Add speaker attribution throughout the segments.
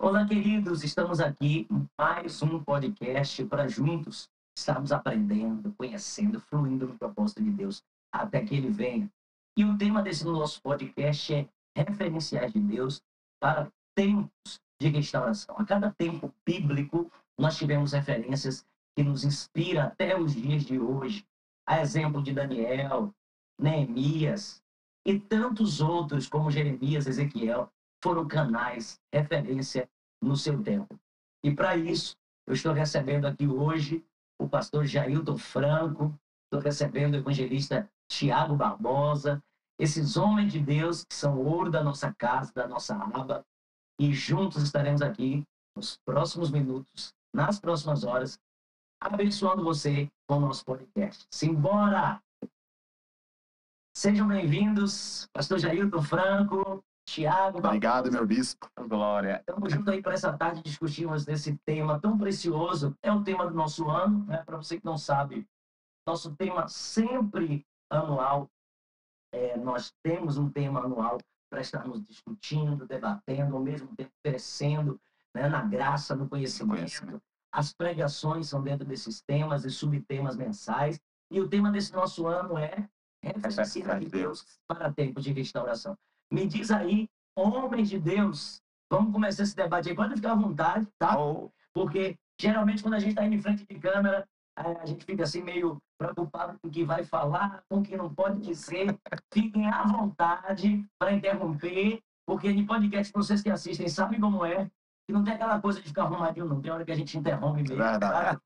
Speaker 1: Olá, queridos, estamos aqui em mais um podcast para juntos estarmos aprendendo, conhecendo, fluindo no propósito de Deus até que Ele venha. E o tema desse nosso podcast é referenciais de Deus para tempos de restauração. A cada tempo bíblico, nós tivemos referências que nos inspiram até os dias de hoje. A exemplo de Daniel, Neemias e tantos outros, como Jeremias, Ezequiel, foram canais, referência no seu tempo. E para isso, eu estou recebendo aqui hoje o pastor Jailton Franco, estou recebendo o evangelista Tiago Barbosa, esses homens de Deus que são ouro da nossa casa, da nossa aba, e juntos estaremos aqui nos próximos minutos, nas próximas horas, abençoando você com o nosso podcast. Simbora! Sejam bem-vindos, pastor Jailton Franco, Tiago
Speaker 2: Obrigado,
Speaker 1: Barbosa.
Speaker 2: meu bispo.
Speaker 3: Glória.
Speaker 1: Estamos juntos aí para essa tarde discutirmos desse tema tão precioso. É o tema do nosso ano, né? Para você que não sabe, nosso tema sempre anual. Nós temos um tema anual para estarmos discutindo, debatendo, ao mesmo tempo crescendo, né? Na graça, no conhecimento. As pregações são dentro desses temas e subtemas mensais. E o tema desse nosso ano é referenciais de Deus para tempos de restauração. Me diz aí, homens de Deus, vamos começar esse debate aí. Pode ficar à vontade, tá? Porque geralmente quando a gente está indo em frente de câmera, a gente fica assim meio preocupado com o que vai falar, com o que não pode dizer. Fiquem à vontade para interromper, porque em podcast, vocês que assistem sabem como é, que não tem aquela coisa de ficar arrumadinho, não. Tem hora que a gente interrompe mesmo,
Speaker 2: Verdade,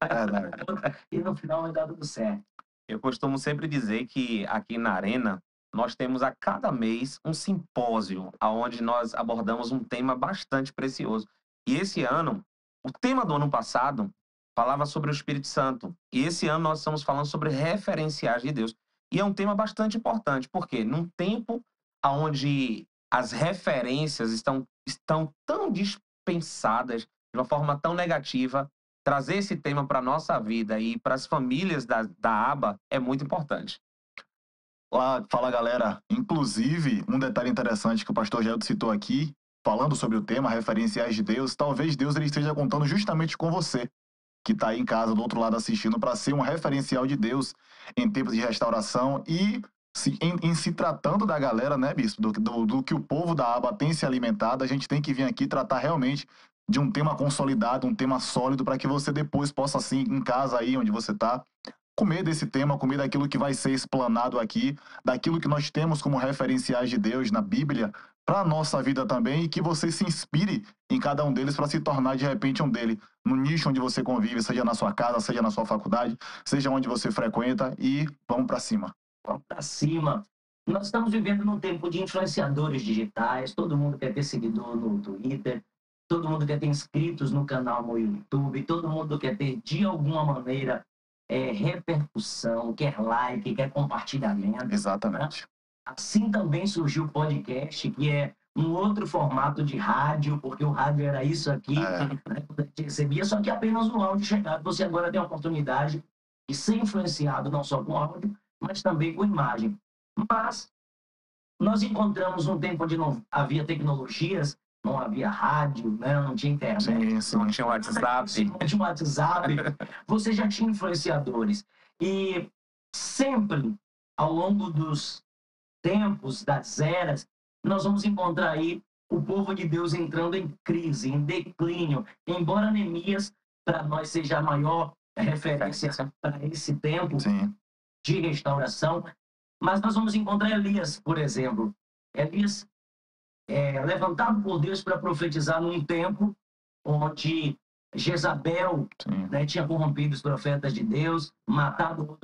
Speaker 1: e no final vai dar tudo certo.
Speaker 3: Eu costumo sempre dizer que aqui na Arena nós temos a cada mês um simpósio onde nós abordamos um tema bastante precioso. E esse ano, o tema do ano passado falava sobre o Espírito Santo. E esse ano nós estamos falando sobre referenciais de Deus. E é um tema bastante importante, porque num tempo onde as referências estão tão dispensadas de uma forma tão negativa, trazer esse tema para a nossa vida e para as famílias da aba é muito importante.
Speaker 2: Fala, galera. Inclusive, um detalhe interessante que o pastor Geldo citou aqui, falando sobre o tema referenciais de Deus, talvez Deus ele esteja contando justamente com você, que está aí em casa, do outro lado assistindo, para ser um referencial de Deus em tempos de restauração e em se tratando da galera, né, bispo, do que o povo da aba tem se alimentado, a gente tem que vir aqui tratar realmente de um tema consolidado, um tema sólido, para que você depois possa, assim, em casa aí onde você está, comer desse tema, comer daquilo que vai ser explanado aqui, daquilo que nós temos como referenciais de Deus na Bíblia, para a nossa vida também, e que você se inspire em cada um deles para se tornar de repente um dele, no nicho onde você convive, seja na sua casa, seja na sua faculdade, seja onde você frequenta, e vamos para cima.
Speaker 1: Vamos para cima. Nós estamos vivendo num tempo de influenciadores digitais, todo mundo quer ter seguidor no Twitter, todo mundo quer ter inscritos no canal no YouTube, todo mundo quer ter, de alguma maneira, repercussão, quer like, quer compartilhamento.
Speaker 2: Exatamente.
Speaker 1: Né? Assim também surgiu o podcast, que é um outro formato de rádio, porque o rádio era isso aqui, né, quando a gente recebia, só que apenas o áudio chegava. Você agora tem a oportunidade de ser influenciado não só com áudio, mas também com imagem. Mas nós encontramos um tempo onde não havia tecnologias, não havia rádio, né? Não tinha internet,
Speaker 3: não tinha WhatsApp.
Speaker 1: Não tinha WhatsApp. Você já tinha influenciadores. E sempre, ao longo dos tempos, das eras, nós vamos encontrar aí o povo de Deus entrando em crise, em declínio. Embora Neemias, para nós, seja a maior referência para esse tempo de restauração, mas nós vamos encontrar Elias, por exemplo. Elias levantado por Deus para profetizar num tempo onde Jezabel, né, tinha corrompido os profetas de Deus, matado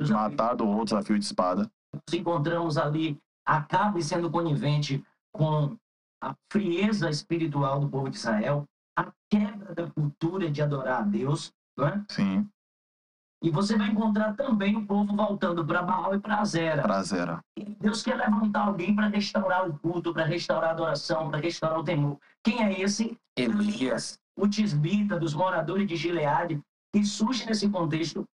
Speaker 1: outros
Speaker 2: a fio de espada.
Speaker 1: Nós encontramos ali Acabe sendo conivente com a frieza espiritual do povo de Israel, a quebra da cultura de adorar a Deus, né?
Speaker 2: Sim.
Speaker 1: E você vai encontrar também o povo voltando para Baal e para Azera. Deus quer levantar alguém para restaurar o culto, para restaurar a adoração, para restaurar o temor. Quem é esse? Elias, o tisbita dos moradores de Gileade, que surge nesse contexto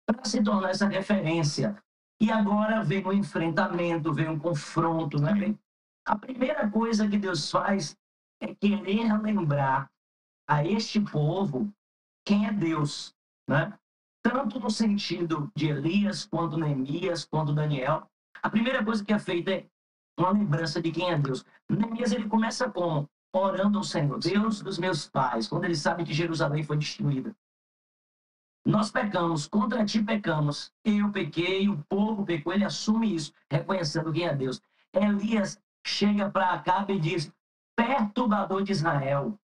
Speaker 1: para se tornar essa referência. E agora vem um enfrentamento, vem um confronto, né? A primeira coisa que Deus faz é querer lembrar a este povo quem é Deus, né? Tanto no sentido de Elias, quanto Neemias, quanto Daniel. A primeira coisa que é feita é uma lembrança de quem é Deus. Neemias, ele começa como? Orando ao Senhor, Deus dos meus pais, quando ele sabe que Jerusalém foi destruída. Nós pecamos, contra ti pecamos. Eu pequei, o povo pecou, ele assume isso, reconhecendo quem é Deus. Elias chega para Acabe e diz, perturbador de Israel,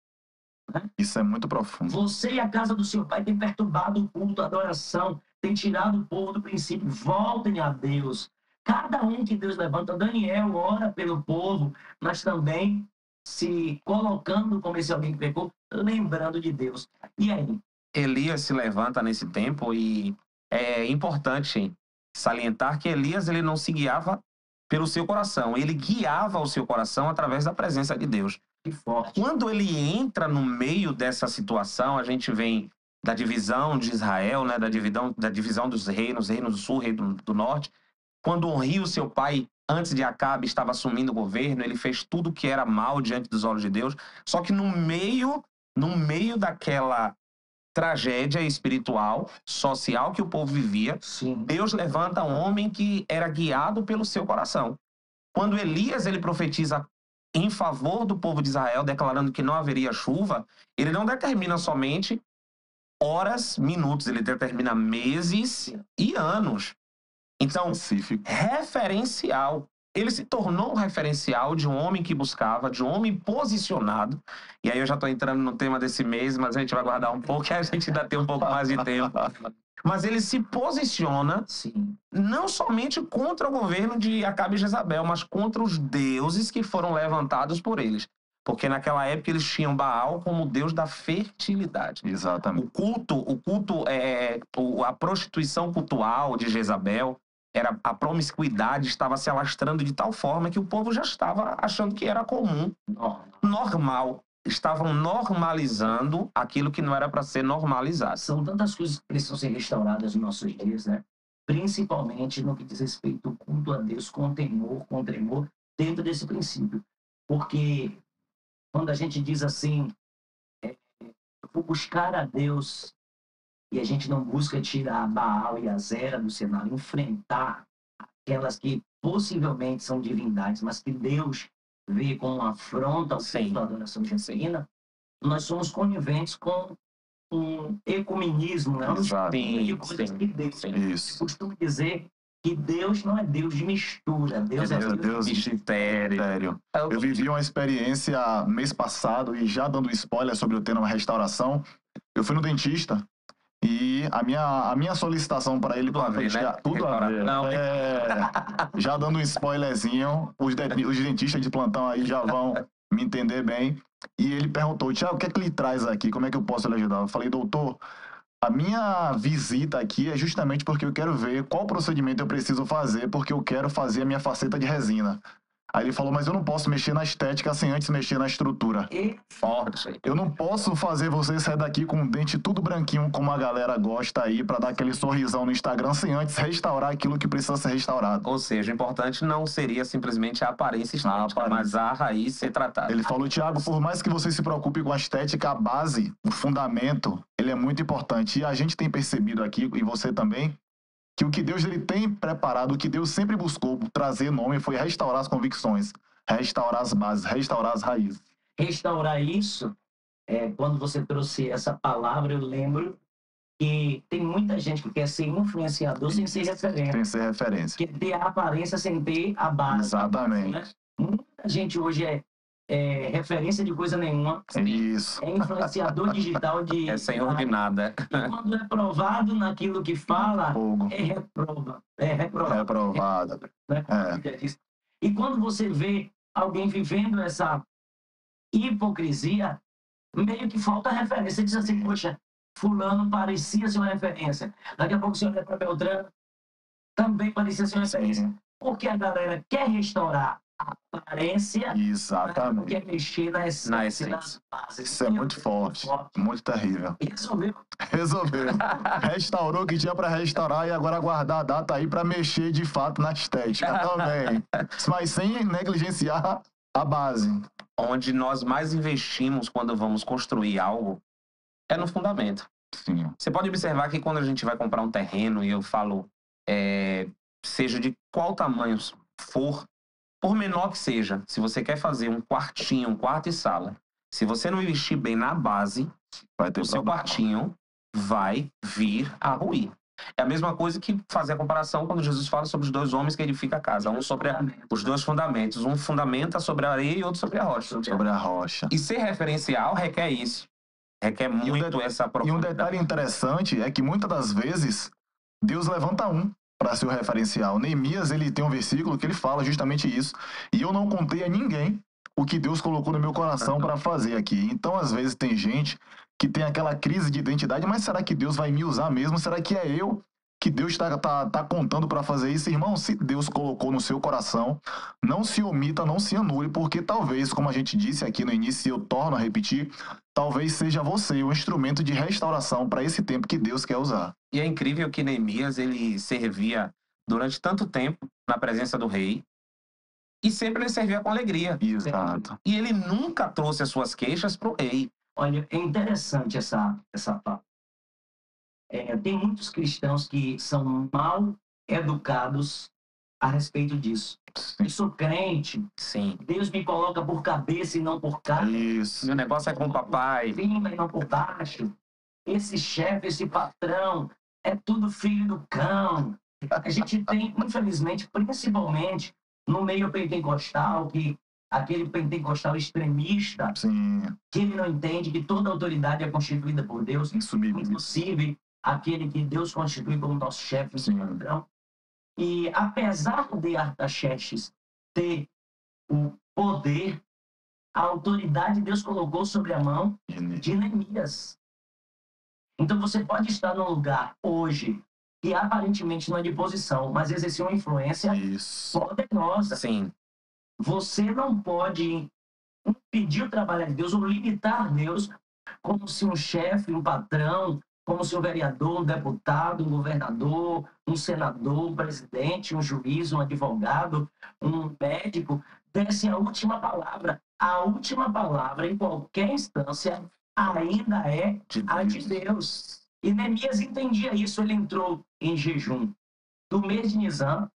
Speaker 2: Isso é muito profundo.
Speaker 1: você e a casa do seu pai têm perturbado o culto, a adoração, têm tirado o povo do princípio. Voltem a Deus. Cada um que Deus levanta, Daniel ora pelo povo, mas também se colocando como esse alguém que pecou, lembrando de Deus. E aí?
Speaker 3: Elias se levanta nesse tempo e é importante salientar que Elias ele não se guiava pelo seu coração, ele guiava o seu coração através da presença de Deus.
Speaker 1: Que forte.
Speaker 3: Quando ele entra no meio dessa situação, a gente vem da divisão de Israel, né, da divisão dos reinos, reino do sul, reino do norte. Quando Onri, seu pai, antes de Acabe, estava assumindo o governo, ele fez tudo que era mal diante dos olhos de Deus. Só que no meio daquela tragédia espiritual, social que o povo vivia,
Speaker 1: Sim.
Speaker 3: Deus levanta um homem que era guiado pelo seu coração. Quando Elias ele profetiza em favor do povo de Israel, declarando que não haveria chuva, ele não determina somente horas, minutos, ele determina meses e anos. Então,
Speaker 2: Específico.
Speaker 3: referencial. Ele se tornou um referencial de um homem que buscava, de um homem posicionado. E aí eu já estou entrando no tema desse mês, mas a gente vai guardar um pouco, que a gente ainda tem um pouco mais de tempo. Mas ele se posiciona
Speaker 1: Sim.
Speaker 3: não somente contra o governo de Acabe e Jezabel, mas contra os deuses que foram levantados por eles. Porque naquela época eles tinham Baal como deus da fertilidade.
Speaker 2: Exatamente.
Speaker 3: A prostituição cultual de Jezabel, a promiscuidade estava se alastrando de tal forma que o povo já estava achando que era comum, normal. Estavam normalizando aquilo que não era para ser normalizado.
Speaker 1: São tantas coisas que precisam ser restauradas nos nossos dias, né? Principalmente no que diz respeito ao culto a Deus com temor, dentro desse princípio. Porque quando a gente diz assim, eu vou buscar a Deus, e a gente não busca tirar Baal e Azera do cenário, enfrentar aquelas que possivelmente são divindades, mas que Deus vê como uma afronta ao culto da adoração genuína, nós somos coniventes com um ecumenismo, né?
Speaker 2: Exato.
Speaker 1: De coisas que Deus.
Speaker 2: Isso.
Speaker 1: Eu costumo dizer que Deus não é Deus de mistura, Deus é Deus de
Speaker 2: Sério. Eu vivi uma experiência mês passado e já dando spoiler sobre o tema restauração, eu fui no dentista e a minha solicitação para ele...
Speaker 3: Tudo a ver, né?
Speaker 2: Tudo a ver.
Speaker 3: Não,
Speaker 2: Já dando um spoilerzinho, os dentistas de plantão aí já vão me entender bem. E ele perguntou, Tiago, o que é que lhe traz aqui? Como é que eu posso lhe ajudar? Eu falei, doutor, a minha visita aqui é justamente porque eu quero ver qual procedimento eu preciso fazer, porque eu quero fazer a minha faceta de resina. Aí ele falou, mas eu não posso mexer na estética sem antes mexer na estrutura.
Speaker 3: forte.
Speaker 2: Eu não posso fazer você sair daqui com o dente tudo branquinho, como a galera gosta aí, pra dar aquele sorrisão no Instagram, sem antes restaurar aquilo que precisa ser restaurado.
Speaker 3: Ou seja, o importante não seria simplesmente a aparência estética, mas a raiz ser tratada.
Speaker 2: Ele falou, Tiago, por mais que você se preocupe com a estética, a base, o fundamento, ele é muito importante. E a gente tem percebido aqui, e você também, que o que Deus ele tem preparado, o que Deus sempre buscou trazer nome foi restaurar as convicções, restaurar as bases, restaurar as raízes.
Speaker 1: Restaurar isso, quando você trouxe essa palavra, eu lembro que tem muita gente que quer ser influenciador sem ser referência.
Speaker 2: Sem ser referência.
Speaker 1: Quer ter a aparência sem ter a base.
Speaker 2: Exatamente.
Speaker 1: Né? Muita gente hoje é referência de coisa nenhuma.
Speaker 2: Isso.
Speaker 1: É influenciador digital de...
Speaker 3: É senhor de nada.
Speaker 1: E quando é provado naquilo que fala,
Speaker 2: Fogo.
Speaker 1: é reprovado. Né? E quando você vê alguém vivendo essa hipocrisia, meio que falta referência. Você diz assim, poxa, fulano parecia ser uma referência. Daqui a pouco você olha para Beltrano, também parecia ser uma referência. Porque a galera quer restaurar a aparência,
Speaker 2: exatamente,
Speaker 1: quer mexer na essência das bases.
Speaker 2: Isso é muito forte, muito terrível.
Speaker 1: Resolveu.
Speaker 2: Restaurou o que tinha para restaurar e agora aguardar a data aí para mexer de fato na estética também. Mas sem negligenciar a base.
Speaker 3: onde nós mais investimos quando vamos construir algo é no fundamento.
Speaker 2: Sim.
Speaker 3: Você pode observar que quando a gente vai comprar um terreno, e eu falo, seja de qual tamanho for, por menor que seja, se você quer fazer um quartinho, um quarto e sala, se você não investir bem na base,
Speaker 2: Vai ter
Speaker 3: o seu
Speaker 2: problema.
Speaker 3: quartinho vai vir a ruir. É a mesma coisa que fazer a comparação quando Jesus fala sobre os dois homens que edificam a casa. Um sobre os dois fundamentos. Um fundamenta sobre a areia e outro sobre a rocha.
Speaker 2: Sobre a rocha.
Speaker 3: E ser referencial requer isso. Requer muito essa
Speaker 2: E um
Speaker 3: profundidade.
Speaker 2: detalhe interessante é que muitas das vezes Deus levanta um para ser o referencial. Neemias, ele tem um versículo que ele fala justamente isso. E eu não contei a ninguém o que Deus colocou no meu coração para fazer aqui. Então, às vezes, tem gente que tem aquela crise de identidade, mas será que Deus vai me usar mesmo? Será que é eu que Deus tá contando para fazer isso? Irmão, se Deus colocou no seu coração, não se omita, não se anule, porque talvez, como a gente disse aqui no início, e eu torno a repetir, talvez seja você o instrumento de restauração para esse tempo que Deus quer usar.
Speaker 3: E é incrível que Neemias, ele servia durante tanto tempo na presença do rei, e sempre ele servia com alegria.
Speaker 2: Exato.
Speaker 3: E ele nunca trouxe as suas queixas para o rei.
Speaker 1: Olha, é interessante essa fala. Tem muitos cristãos que são mal educados a respeito disso.
Speaker 2: Sim.
Speaker 1: Eu sou crente,
Speaker 3: Sim.
Speaker 1: Deus me coloca por cabeça e não por cara.
Speaker 2: Isso.
Speaker 3: Meu negócio é com o papai.
Speaker 1: Por cima e não por baixo. Esse chefe, esse patrão, é tudo filho do cão. A gente tem, infelizmente, principalmente no meio pentecostal, que aquele pentecostal extremista,
Speaker 2: Sim.
Speaker 1: que ele não entende que toda autoridade é constituída por Deus,
Speaker 2: Insubmível.
Speaker 1: inclusive aquele que Deus constitui como nosso chefe,
Speaker 2: Sim.
Speaker 1: padrão. E apesar de Artaxerxes ter o poder, a autoridade Deus colocou sobre a mão de Neemias. Então você pode estar num lugar hoje que aparentemente não é de posição, mas exercer uma influência
Speaker 2: Isso.
Speaker 1: poderosa.
Speaker 3: Sim.
Speaker 1: Você não pode impedir o trabalho de Deus ou limitar Deus como se um chefe, um patrão, como se um vereador, um deputado, um governador, um senador, um presidente, um juiz, um advogado, um médico, desse a última palavra. A última palavra em qualquer instância ainda é a de Deus. E Neemias entendia isso. Ele entrou em jejum do mês de Nisan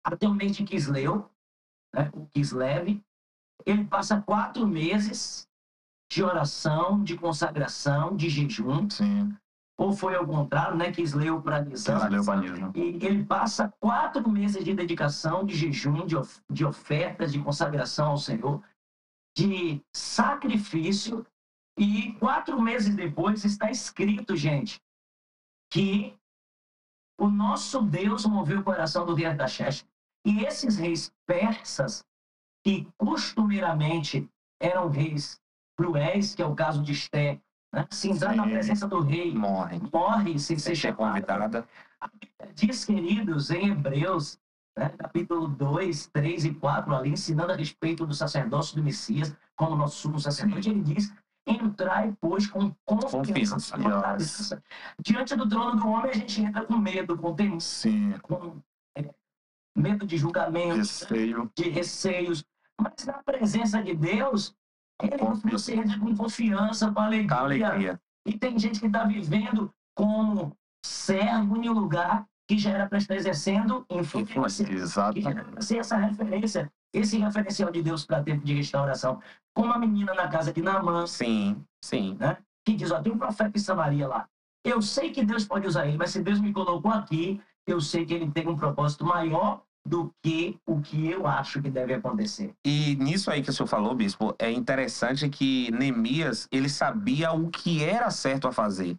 Speaker 1: até o mês de Quisleu, né, o Kislev. Ele passa 4 meses de oração, de consagração, de jejum.
Speaker 2: Sim.
Speaker 1: Ou foi ao contrário, né? Quisleu para Nisan.
Speaker 2: Quisleu para Nisan.
Speaker 1: E ele passa 4 meses de dedicação, de jejum, de ofertas, de consagração ao Senhor, de sacrifício. E 4 meses depois está escrito, gente, que o nosso Deus moveu o coração do rei Artaxerxes. E esses reis persas, que costumeiramente eram reis cruéis, que é o caso de Esté, né? Se entrar na presença do rei, morre sem ser
Speaker 3: convidada.
Speaker 1: Diz, queridos, em Hebreus, né, capítulo 2, 3 e 4, ali, ensinando a respeito do sacerdócio do Messias, como nosso sumo sacerdote, ele diz: entrai, pois, com confiança. Diante do trono do homem, a gente entra com medo, com temor, com medo de julgamento, de receios. Mas na presença de Deus, você entra com confiança, com alegria. E tem gente que está vivendo como servo em um lugar que já era para estar exercendo influência.
Speaker 2: Exato.
Speaker 1: Sem essa referência, esse referencial de Deus para tempo de restauração. Como a menina na casa de Naamã.
Speaker 3: Sim.
Speaker 1: Né? Que diz: tem um profeta em Samaria lá. Eu sei que Deus pode usar ele, mas se Deus me colocou aqui, eu sei que ele tem um propósito maior do que o que eu acho que deve acontecer.
Speaker 3: E nisso aí que o senhor falou, bispo, é interessante que Neemias, ele sabia o que era certo a fazer.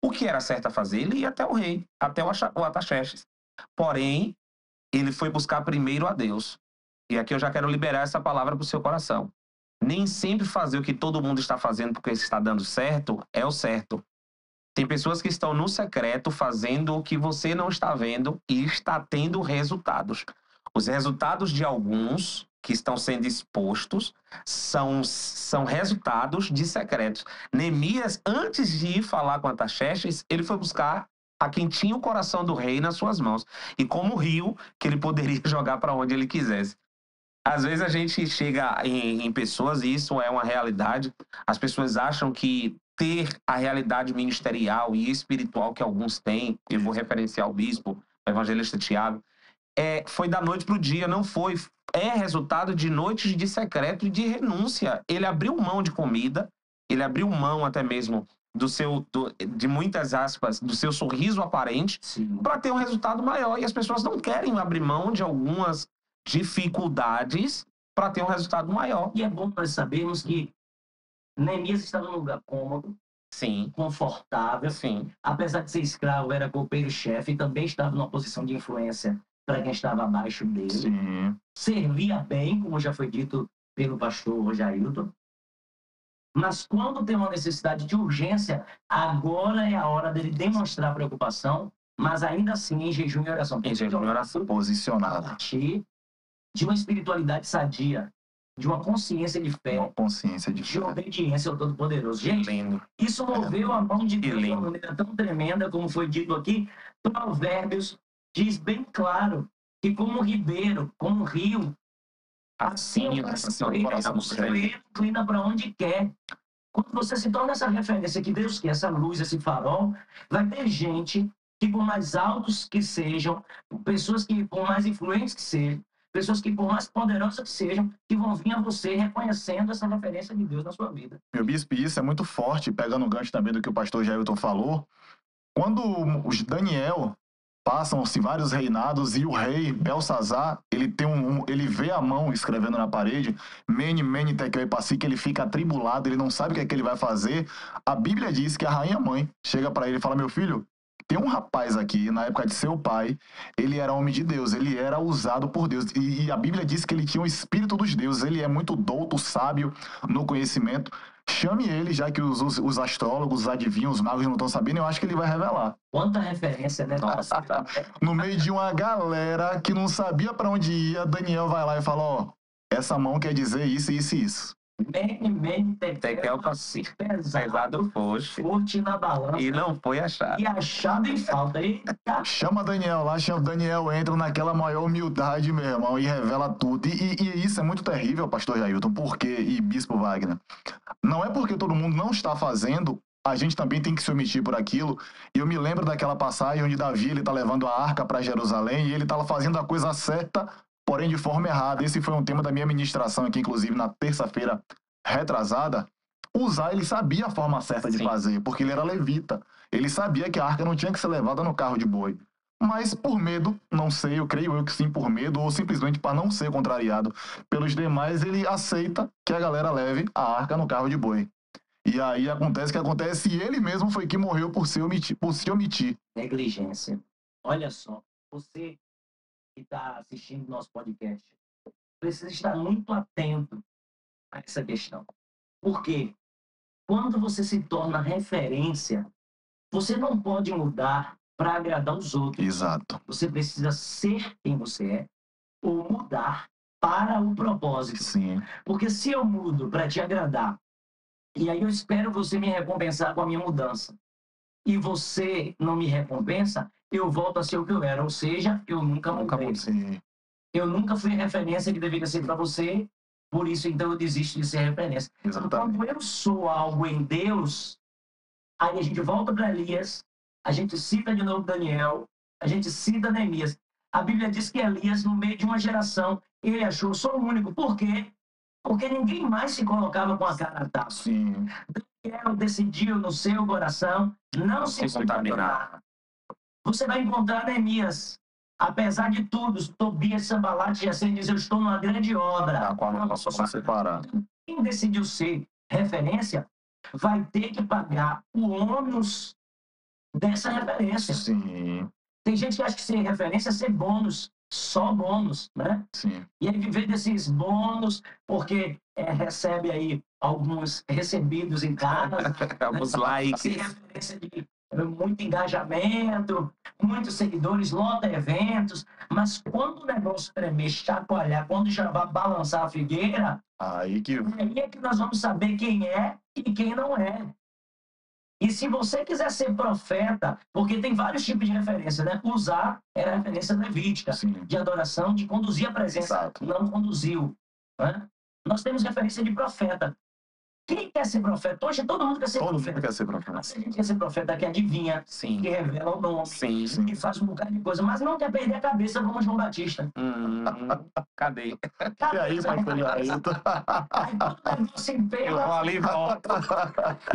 Speaker 3: O que era certo a fazer? Ele ia até o rei, até o Artaxerxes. Porém, ele foi buscar primeiro a Deus. E aqui eu já quero liberar essa palavra para o seu coração. Nem sempre fazer o que todo mundo está fazendo porque está dando certo é o certo. Tem pessoas que estão no secreto fazendo o que você não está vendo e está tendo resultados. Os resultados de alguns que estão sendo expostos são resultados de secretos. Neemias, antes de ir falar com Artaxerxes, ele foi buscar a quem tinha o coração do rei nas suas mãos. E como rio que ele poderia jogar para onde ele quisesse. Às vezes a gente chega em pessoas, e isso é uma realidade, as pessoas acham que ter a realidade ministerial e espiritual que alguns têm, eu vou referenciar o bispo, o evangelista Tiago, foi da noite para o dia, não foi. É resultado de noites de secreto e de renúncia. Ele abriu mão de comida, ele abriu mão até mesmo de muitas aspas, do seu sorriso aparente, para ter um resultado maior. E as pessoas não querem abrir mão de algumas dificuldades para ter um resultado maior.
Speaker 1: E é bom nós sabermos que Neemias estava num lugar cômodo,
Speaker 3: Sim,
Speaker 1: confortável.
Speaker 3: sim.
Speaker 1: Apesar de ser escravo, era copeiro-chefe e também estava numa posição de influência para quem estava abaixo dele.
Speaker 2: Sim.
Speaker 1: Servia bem, como já foi dito pelo pastor Jailton. Mas quando tem uma necessidade de urgência, agora é a hora dele demonstrar preocupação, mas ainda assim em jejum e oração.
Speaker 3: Em jejum e oração.
Speaker 1: A
Speaker 2: Posicionado.
Speaker 1: partir de uma espiritualidade sadia, de uma consciência de fé,
Speaker 2: Uma consciência de
Speaker 1: de
Speaker 2: fé.
Speaker 1: obediência ao Todo-Poderoso. Gente,
Speaker 3: Lindo.
Speaker 1: isso moveu a mão de
Speaker 3: Que
Speaker 1: Deus de uma
Speaker 3: lindo.
Speaker 1: maneira tão tremenda, como foi dito aqui. Provérbios diz bem claro que como um ribeiro, como um rio,
Speaker 3: Assim,
Speaker 1: o coração inclina para onde quer. Quando você se torna essa referência que Deus quer, essa luz, esse farol, vai ter gente que, por mais altos que sejam, pessoas que, por mais influentes que sejam, pessoas que, por mais poderosas que sejam, que vão vir a você reconhecendo essa referência de Deus na sua vida.
Speaker 2: Meu bispo, e isso é muito forte, pegando o gancho também do que o pastor Jailton falou. Quando os Daniel passam-se vários reinados e o rei Belsazar, ele tem ele vê a mão escrevendo na parede, Mene, Mene, Tekel e Parsi, que ele fica atribulado, ele não sabe o que é que ele vai fazer. A Bíblia diz que a rainha mãe chega para ele e fala: meu filho, tem um rapaz aqui, na época de seu pai, ele era homem de Deus, ele era usado por Deus. E a Bíblia diz que ele tinha o espírito dos deuses, ele é muito douto, sábio no conhecimento. Chame ele, já que os astrólogos, os adivinhos, os magos não estão sabendo, eu acho que ele vai revelar.
Speaker 1: Quanta referência, né?
Speaker 3: Nossa.
Speaker 2: No meio de uma galera que não sabia para onde ia, Daniel vai lá e fala: ó, essa mão quer dizer isso, isso e isso.
Speaker 1: Mene,
Speaker 3: Tekel,
Speaker 1: Tekel,
Speaker 3: Parsi.
Speaker 1: pesado,
Speaker 3: Pesado foste.
Speaker 1: forte na balança
Speaker 3: E não foi achado.
Speaker 1: e achado em falta. Eita!
Speaker 2: Chama Daniel lá, chama Daniel, entra naquela maior humildade, meu irmão, e revela tudo. E isso é muito terrível, pastor Jailton, porque, e bispo Wagner, não é porque todo mundo não está fazendo, a gente também tem que se omitir por aquilo. E eu me lembro daquela passagem onde Davi, ele tá levando a arca para Jerusalém e ele tá fazendo a coisa certa, porém de forma errada. Esse foi um tema da minha ministração aqui, inclusive, na terça-feira retrasada. Uzá, ele sabia a forma certa de
Speaker 3: Sim.
Speaker 2: fazer, porque ele era levita. Ele sabia que a arca não tinha que ser levada no carro de boi. Mas por medo, não sei, eu creio eu que sim, por medo, ou simplesmente para não ser contrariado pelos demais, ele aceita que a galera leve a arca no carro de boi. E aí acontece o que acontece, e ele mesmo foi que morreu por se omitir.
Speaker 1: Negligência. Olha só, você que está assistindo nosso podcast precisa estar muito atento a essa questão. Por quê? Quando você se torna referência, você não pode mudar para agradar os outros.
Speaker 2: Exato.
Speaker 1: Você precisa ser quem você é ou mudar para o propósito.
Speaker 2: Sim.
Speaker 1: Porque se eu mudo para te agradar, e aí eu espero você me recompensar com a minha mudança, e você não me recompensa, eu volto a ser o que eu era. Ou seja, eu nunca mudei.
Speaker 2: Sim.
Speaker 1: Eu nunca fui a referência que deveria ser para você, por isso então eu desisto de ser referência.
Speaker 2: Exatamente.
Speaker 1: Quando eu sou algo em Deus, aí a gente volta para Elias, a gente cita de novo Daniel, a gente cita Neemias. A Bíblia diz que Elias, no meio de uma geração, ele achou, sou o único. Por quê? Porque ninguém mais se colocava com a cara a tapa.
Speaker 2: Sim.
Speaker 1: Daniel decidiu no seu coração não se contaminar. Você vai encontrar Neemias. Apesar de tudo, Tobias, Sambalate e assim diz, eu estou numa grande obra.
Speaker 2: Da qual não posso separar.
Speaker 1: Quem decidiu ser referência vai ter que pagar o ônus dessa referência.
Speaker 2: Sim.
Speaker 1: Tem gente que acha que ser referência é ser bônus, só bônus, né?
Speaker 2: Sim.
Speaker 1: E aí viver desses bônus, porque recebe aí alguns recebidos em casa.
Speaker 3: Alguns likes.
Speaker 1: Ser referência de muito engajamento, muitos seguidores, lota eventos, mas quando o negócio tremer, chacoalhar, quando já vai balançar a figueira,
Speaker 2: Aí que
Speaker 1: aí é que nós vamos saber quem é e quem não é. E se você quiser ser profeta, porque tem vários tipos de referência, né? Usar era a referência levítica,
Speaker 2: Sim.
Speaker 1: de adoração, de conduzir a presença,
Speaker 2: Exato.
Speaker 1: não conduziu. Né? Nós temos referência de profeta. Quem quer ser profeta? Hoje todo mundo quer ser
Speaker 2: Todo
Speaker 1: profeta.
Speaker 2: mundo quer ser profeta.
Speaker 1: Mas a gente quer ser profeta que adivinha,
Speaker 3: Sim.
Speaker 1: que revela o nome,
Speaker 3: Sim.
Speaker 1: que faz um bocado de coisa, mas não quer perder a cabeça como João Batista.
Speaker 3: Cadê?
Speaker 2: E aí, pastor Jailton?
Speaker 1: Aí todo negócio emperra.
Speaker 3: Eu vou ali e volto.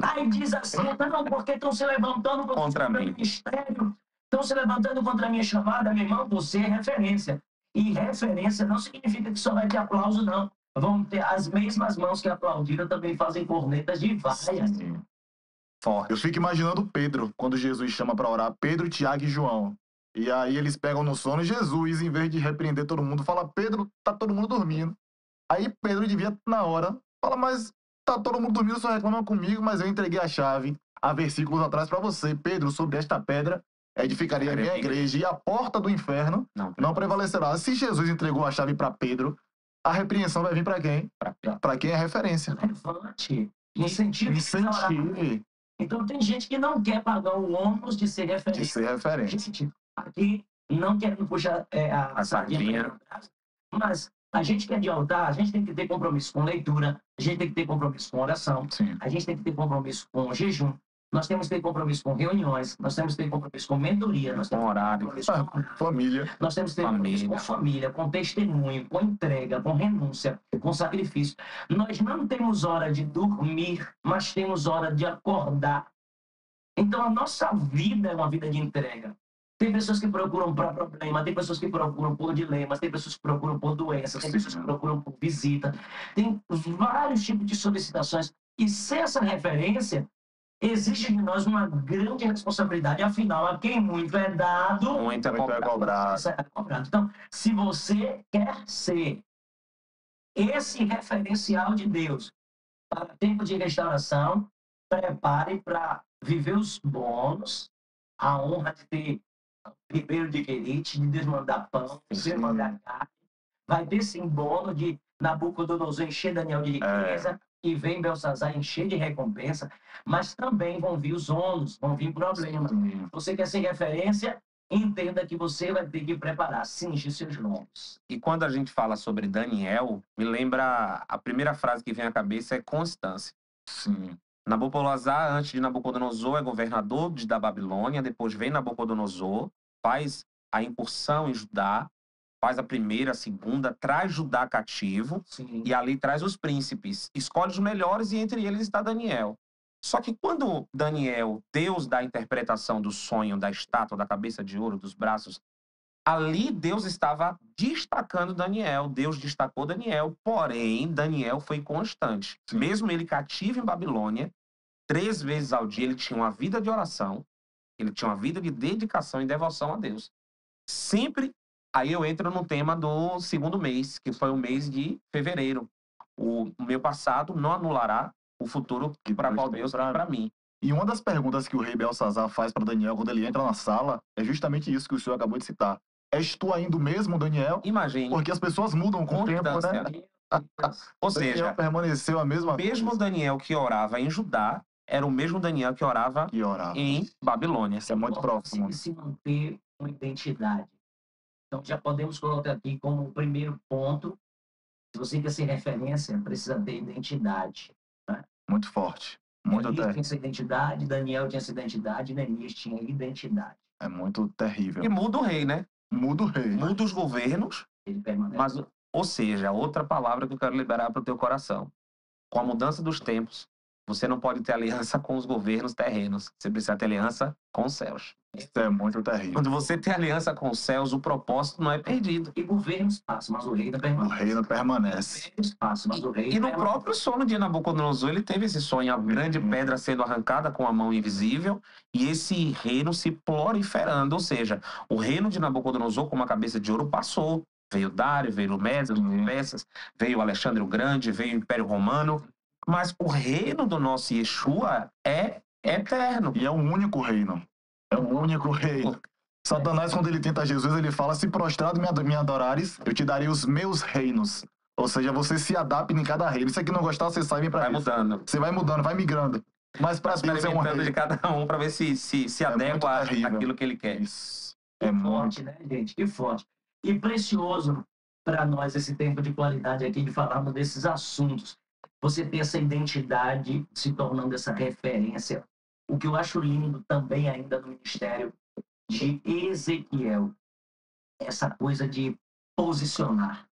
Speaker 1: Aí diz assim, não, porque estão se levantando
Speaker 3: Contra
Speaker 1: o meu
Speaker 3: mim.
Speaker 1: ministério, estão se levantando contra a minha chamada, meu irmão, você é referência. E referência não significa que só vai ter aplauso, não. Vão ter as mesmas mãos que aplaudiram também fazem cornetas de vaias.
Speaker 2: Sim.
Speaker 3: Forte.
Speaker 2: Eu fico imaginando Pedro, quando Jesus chama para orar, Pedro, Tiago e João. E aí eles pegam no sono e Jesus, em vez de repreender todo mundo, fala, Pedro, tá todo mundo dormindo. Aí Pedro devia, na hora, fala, mas tá todo mundo dormindo, só reclama comigo, mas eu entreguei a chave, há versículos atrás para você. Pedro, sobre esta pedra, edificaria a minha igreja e a porta do inferno não prevalecerá. Se Jesus entregou a chave para Pedro, a repreensão vai vir para quem? Para quem é referência.
Speaker 1: Levante. Incentive. Então tem gente que não quer pagar o ônus de ser referência.
Speaker 2: De ser referência.
Speaker 1: Gente, aqui, não querendo puxar a sardinha, mas a gente que é de altar, a gente tem que ter compromisso com leitura, a gente tem que ter compromisso com oração,
Speaker 2: Sim.
Speaker 1: a gente tem que ter compromisso com jejum, nós temos que ter compromisso com reuniões, nós temos que ter compromisso com mentoria, nós temos
Speaker 3: Com horário.
Speaker 1: com
Speaker 2: Família.
Speaker 1: nós temos que ter compromisso com família, com testemunho, com entrega, com renúncia, com sacrifício. Nós não temos hora de dormir, mas temos hora de acordar. Então a nossa vida é uma vida de entrega. Tem pessoas que procuram por problema, tem pessoas que procuram por dilemas, tem pessoas que procuram por doença, tem pessoas que procuram por visita. Tem vários tipos de solicitações. E ser essa referência exige de nós uma grande responsabilidade. Afinal, a quem muito é dado,
Speaker 3: Muito é cobrado.
Speaker 1: Então, se você quer ser esse referencial de Deus para tempo de restauração, prepare para viver os bônus, a honra de ter ribeiro de Querite, de Deus mandar pão, de Deus mandar carne. Vai ter sim bônus de Nabucodonosor encher Daniel de riqueza e vem Belsazar encher de recompensa, mas também vão vir os ônus, vão vir problemas. Você quer ser referência? Entenda que você vai ter que preparar, cingir seus lombos.
Speaker 3: E quando a gente fala sobre Daniel, me lembra, a primeira frase que vem à cabeça é constância.
Speaker 2: Sim.
Speaker 3: Nabucodonosor, antes de Nabucodonosor, é governador da Babilônia, depois vem Nabucodonosor, faz a incursão em Judá, faz a primeira, a segunda, traz Judá cativo,
Speaker 1: Sim.
Speaker 3: e ali traz os príncipes, escolhe os melhores e entre eles está Daniel. Só que quando Daniel, Deus dá a interpretação do sonho da estátua, da cabeça de ouro, dos braços, ali Deus estava destacando Daniel, Deus destacou Daniel, porém Daniel foi constante.
Speaker 2: Sim.
Speaker 3: Mesmo ele cativo em Babilônia, 3 vezes ao dia ele tinha uma vida de oração, ele tinha uma vida de dedicação e devoção a Deus. Sempre, aí eu entro no tema do segundo mês, que foi o mês de fevereiro. O meu passado não anulará o futuro para qual Deus tem para mim.
Speaker 2: E uma das perguntas que o rei Belsazar faz para Daniel quando ele entra na sala é justamente isso que o senhor acabou de citar. És tu ainda o mesmo, Daniel?
Speaker 3: Imagine.
Speaker 2: Porque as pessoas mudam com o tempo, né?
Speaker 3: Ou seja,
Speaker 2: Daniel permaneceu a mesma
Speaker 3: o mesmo
Speaker 2: coisa.
Speaker 3: Daniel que orava em Judá era o mesmo Daniel que orava
Speaker 2: Que orava.
Speaker 3: em Babilônia.
Speaker 2: Isso é muito próximo.
Speaker 1: Se manter uma identidade. Então já podemos colocar aqui como primeiro ponto, se você quer ser referência, precisa ter identidade.
Speaker 2: Muito forte. Muito
Speaker 1: Elias tinha
Speaker 2: terrível.
Speaker 1: essa identidade, Daniel tinha essa identidade, Neemias tinha identidade.
Speaker 2: É muito terrível.
Speaker 3: E muda o rei, né?
Speaker 2: Muda o rei.
Speaker 3: Muda os governos,
Speaker 1: Ele permanece.
Speaker 3: mas, ou seja, outra palavra que eu quero liberar para o teu coração. Com a mudança dos tempos, você não pode ter aliança com os governos terrenos. Você precisa ter aliança com os céus.
Speaker 2: Isso é muito terrível.
Speaker 3: Quando você tem aliança com os céus, o propósito não é perdido.
Speaker 1: E governos passam, mas o rei não
Speaker 2: O
Speaker 1: permanece.
Speaker 2: reino permanece.
Speaker 1: Governos passam, mas o rei
Speaker 3: E no
Speaker 1: permanece.
Speaker 3: próprio sono de Nabucodonosor, ele teve esse sonho, a grande pedra sendo arrancada com a mão invisível e esse reino se proliferando. Ou seja, o reino de Nabucodonosor, com uma cabeça de ouro, passou. Veio Dário, veio o Medes, os Persas, veio Alexandre o Grande, veio o Império Romano. Mas o reino do nosso Yeshua é eterno.
Speaker 2: E é o único reino. É o único reino. Satanás, quando ele tenta Jesus, ele fala, se prostrado me adorares, eu te darei os meus reinos. Ou seja, você se adapta em cada reino. Se aqui não gostar, você sai e vem pra
Speaker 3: Vai
Speaker 2: isso.
Speaker 3: mudando.
Speaker 2: Você vai mudando, vai migrando. Mas para Deus é um
Speaker 3: Experimentando
Speaker 2: rei.
Speaker 3: de cada um para ver se
Speaker 2: É muito
Speaker 3: adequa
Speaker 2: terrível.
Speaker 3: àquilo que ele quer.
Speaker 2: Isso.
Speaker 1: Que
Speaker 2: É muito.
Speaker 1: forte, né, gente? Que forte. E precioso para nós esse tempo de qualidade aqui de falarmos desses assuntos. Você ter essa identidade se tornando essa referência. O que eu acho lindo também ainda no ministério de Ezequiel, essa coisa de posicionar.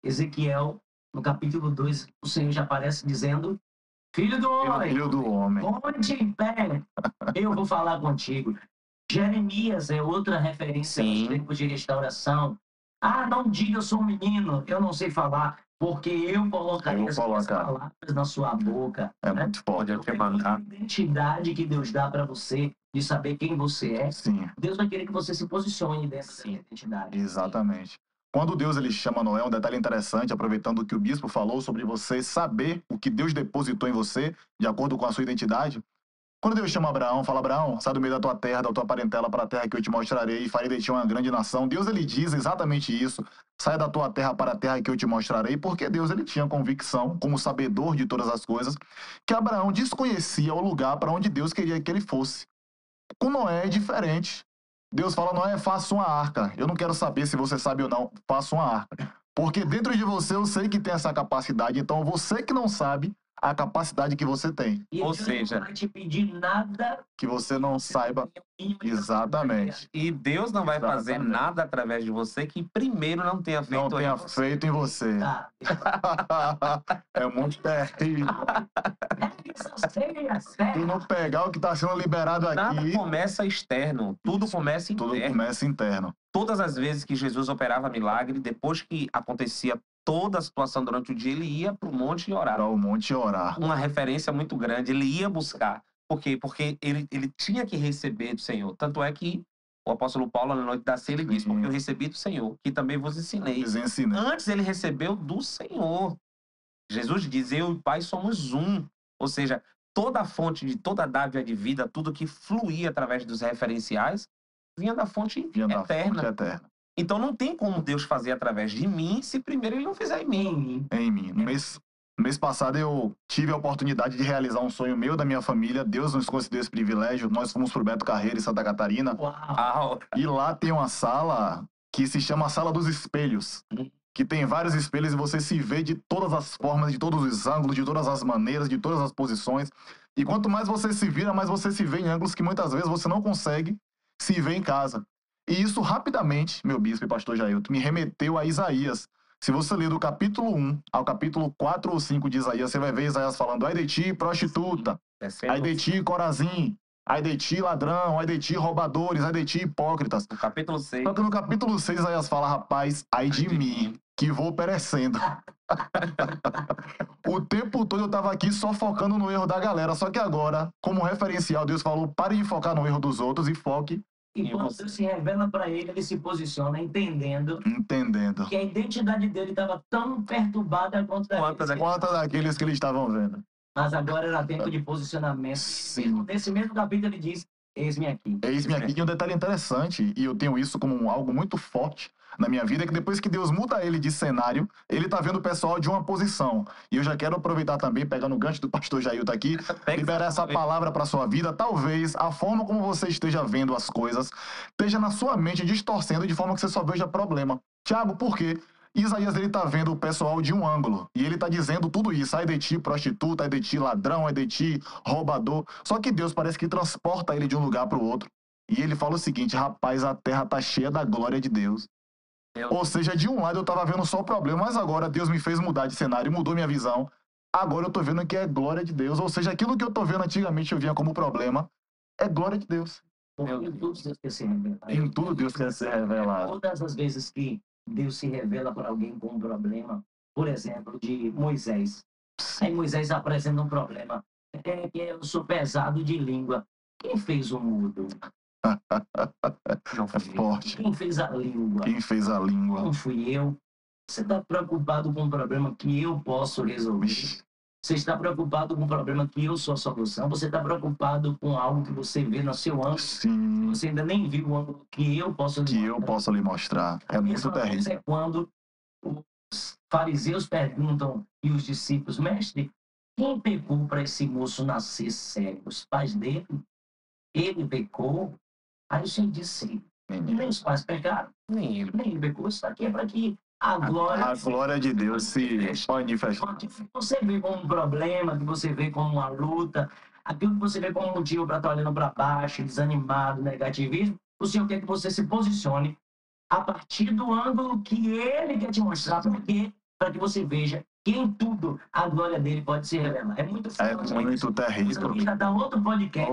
Speaker 1: Ezequiel, no capítulo 2, o Senhor já aparece dizendo: Filho do homem,
Speaker 2: Filho do homem.
Speaker 1: ponte em pé, eu vou falar contigo. Jeremias é outra referência nos
Speaker 3: Sim.
Speaker 1: tempos de restauração. Ah, não diga eu sou um menino, eu não sei falar, porque eu colocarei
Speaker 2: Eu
Speaker 1: as
Speaker 2: vou
Speaker 1: minhas
Speaker 2: colocar.
Speaker 1: palavras na sua boca.
Speaker 2: É
Speaker 1: né?
Speaker 2: muito forte.
Speaker 3: Pode eu te
Speaker 1: Então,
Speaker 3: mandar.
Speaker 1: a identidade que Deus dá para você, de saber quem você é,
Speaker 2: Sim,
Speaker 1: Deus vai querer que você se posicione dentro dessa
Speaker 3: Sim.
Speaker 1: identidade.
Speaker 2: exatamente. Quando Deus ele chama Noé, um detalhe interessante, aproveitando o que o bispo falou sobre você saber o que Deus depositou em você, de acordo com a sua identidade. Quando Deus chama Abraão, fala: Abraão, sai do meio da tua terra, da tua parentela, para a terra que eu te mostrarei, e farei de ti uma grande nação. Deus ele diz exatamente isso: sai da tua terra para a terra que eu te mostrarei, porque Deus ele tinha convicção, como sabedor de todas as coisas, que Abraão desconhecia o lugar para onde Deus queria que ele fosse. Com Noé é diferente. Deus fala: Noé, faça uma arca. Eu não quero saber se você sabe ou não, faça uma arca. Porque dentro de você eu sei que tem essa capacidade, então você que não sabe a capacidade que você tem.
Speaker 1: E
Speaker 3: Ou
Speaker 1: Deus
Speaker 3: seja,
Speaker 1: não vai te pedir nada
Speaker 2: Que você não saiba exatamente.
Speaker 3: e Deus não vai fazer
Speaker 2: Exatamente.
Speaker 3: nada através de você que primeiro não tenha feito
Speaker 2: Não tenha
Speaker 3: em você.
Speaker 2: feito em você.
Speaker 1: Tá.
Speaker 2: É muito terrível. Se não pegar o que está sendo liberado
Speaker 3: Nada
Speaker 2: aqui,
Speaker 3: começa externo, tudo
Speaker 2: Isso.
Speaker 3: começa
Speaker 2: tudo
Speaker 3: interno.
Speaker 2: começa interno.
Speaker 3: Todas as vezes que Jesus operava milagre, depois que acontecia toda a situação durante o dia, ele ia para o monte e orava.
Speaker 2: Para o monte orar.
Speaker 3: Uma referência muito grande, ele ia buscar. Por quê? Porque ele tinha que receber do Senhor. Tanto é que o apóstolo Paulo, na noite da ceia, ele diz:
Speaker 2: Sim.
Speaker 3: porque eu recebi do Senhor, que também vos ensinei.
Speaker 2: Eles ensinam.
Speaker 3: Antes ele recebeu do Senhor. Jesus diz: eu e o Pai somos um. Ou seja, toda a fonte de toda a dádiva de vida, tudo que fluía através dos referenciais, vinha da fonte
Speaker 2: Vinha da
Speaker 3: eterna.
Speaker 2: fonte eterna.
Speaker 3: Então não tem como Deus fazer através de mim se primeiro ele não fizer em mim.
Speaker 2: Em mim. No mês passado eu tive a oportunidade de realizar um sonho meu, da minha família. Deus nos concedeu esse privilégio. Nós fomos pro Beto Carreiro, em Santa Catarina.
Speaker 1: Uau.
Speaker 3: Ah,
Speaker 2: E lá tem uma sala que se chama Sala dos Espelhos. Que tem vários espelhos e você se vê de todas as formas, de todos os ângulos, de todas as maneiras, de todas as posições. E quanto mais você se vira, mais você se vê em ângulos que muitas vezes você não consegue se ver em casa. E isso rapidamente, meu bispo e pastor Jailton, me remeteu a Isaías. Se você ler do capítulo 1 ao capítulo 4 ou 5 de Isaías, você vai ver Isaías falando: ai de ti, prostituta, ai de ti, Corazim, ai de ti, ladrão, ai de ti, roubadores, ai de ti, hipócritas.
Speaker 3: no capítulo 6.
Speaker 2: Só que no capítulo 6, Isaías fala: rapaz, ai de mim, que vou perecendo. O tempo todo eu tava aqui só focando no erro da galera. Só que agora, como referencial, Deus falou: pare de focar no erro dos outros e foque
Speaker 1: E quando
Speaker 3: você.
Speaker 1: Deus se revela para ele se posiciona entendendo
Speaker 2: entendendo.
Speaker 1: que a identidade dele estava tão perturbada quanto
Speaker 3: Quantas
Speaker 1: daqueles que-
Speaker 2: Quanto daqueles que eles estavam vendo?
Speaker 1: Mas agora era tempo de posicionamento.
Speaker 2: Sim.
Speaker 1: Nesse mesmo capítulo ele diz: eis-me aqui.
Speaker 2: Eis-me aqui. E um detalhe interessante, e eu tenho isso como algo muito forte na minha vida, é que depois que Deus muda ele de cenário, ele tá vendo o pessoal de uma posição. E eu já quero aproveitar também, pegando o gancho do pastor Jailton aqui, liberar essa palavra para sua vida. Talvez a forma como você esteja vendo as coisas esteja na sua mente distorcendo de forma que você só veja problema. Tiago, por quê? Isaías, ele tá vendo o pessoal de um ângulo. E ele tá dizendo tudo isso. Ai de ti, prostituta, ai de ti, ladrão, ai de ti, roubador. Só que Deus parece que transporta ele de um lugar para o outro. E ele fala o seguinte: rapaz, a terra tá cheia da glória de Deus. Ou seja, de um lado eu tava vendo só o problema, mas agora Deus me fez mudar de cenário, mudou minha visão. Agora eu tô vendo que é glória de Deus. Ou seja, aquilo que eu tô vendo antigamente eu via como problema, é glória de Deus.
Speaker 1: Porque em tudo Deus quer se revelar.
Speaker 2: Em tudo Deus quer ser revelado.
Speaker 1: Todas as vezes que Deus se revela para alguém com um problema, por exemplo, de Moisés. Aí Moisés apresenta um problema. É que eu sou pesado de língua. Quem fez o mudo?
Speaker 3: Não
Speaker 2: É forte.
Speaker 1: Quem fez a língua?
Speaker 2: Quem fez a língua?
Speaker 1: Não fui eu. Você está preocupado com um problema que eu posso resolver?
Speaker 2: Vixe,
Speaker 1: Você está preocupado com um problema que eu sou a solução? Você está preocupado com algo que você vê no seu ângulo?
Speaker 2: sim,
Speaker 1: Você ainda nem viu o ângulo que eu posso lhe
Speaker 2: que eu
Speaker 1: mostrar?
Speaker 2: posso lhe mostrar. É
Speaker 1: A
Speaker 2: muito
Speaker 1: mesma coisa
Speaker 2: terrível.
Speaker 1: é quando os fariseus perguntam e os discípulos: mestre, Quem pecou para esse moço nascer cego? Os pais dele? Ele pecou? Aí o Senhor disse, nem os pais pecaram,
Speaker 3: Nem ele.
Speaker 1: nem ele pecou. Isso aqui é para que a glória...
Speaker 2: A glória de Deus se manifesta.
Speaker 1: Que você vê como um problema, que você vê como uma luta, aquilo que você vê como motivo para estar olhando para baixo, desanimado, negativismo, o Senhor quer que você se posicione a partir do ângulo que Ele quer te mostrar. Por quê? Para que você veja que em tudo a glória dele pode se revelar. É muito forte.
Speaker 2: É muito terrível.
Speaker 1: Isso aqui já dá outro podcast.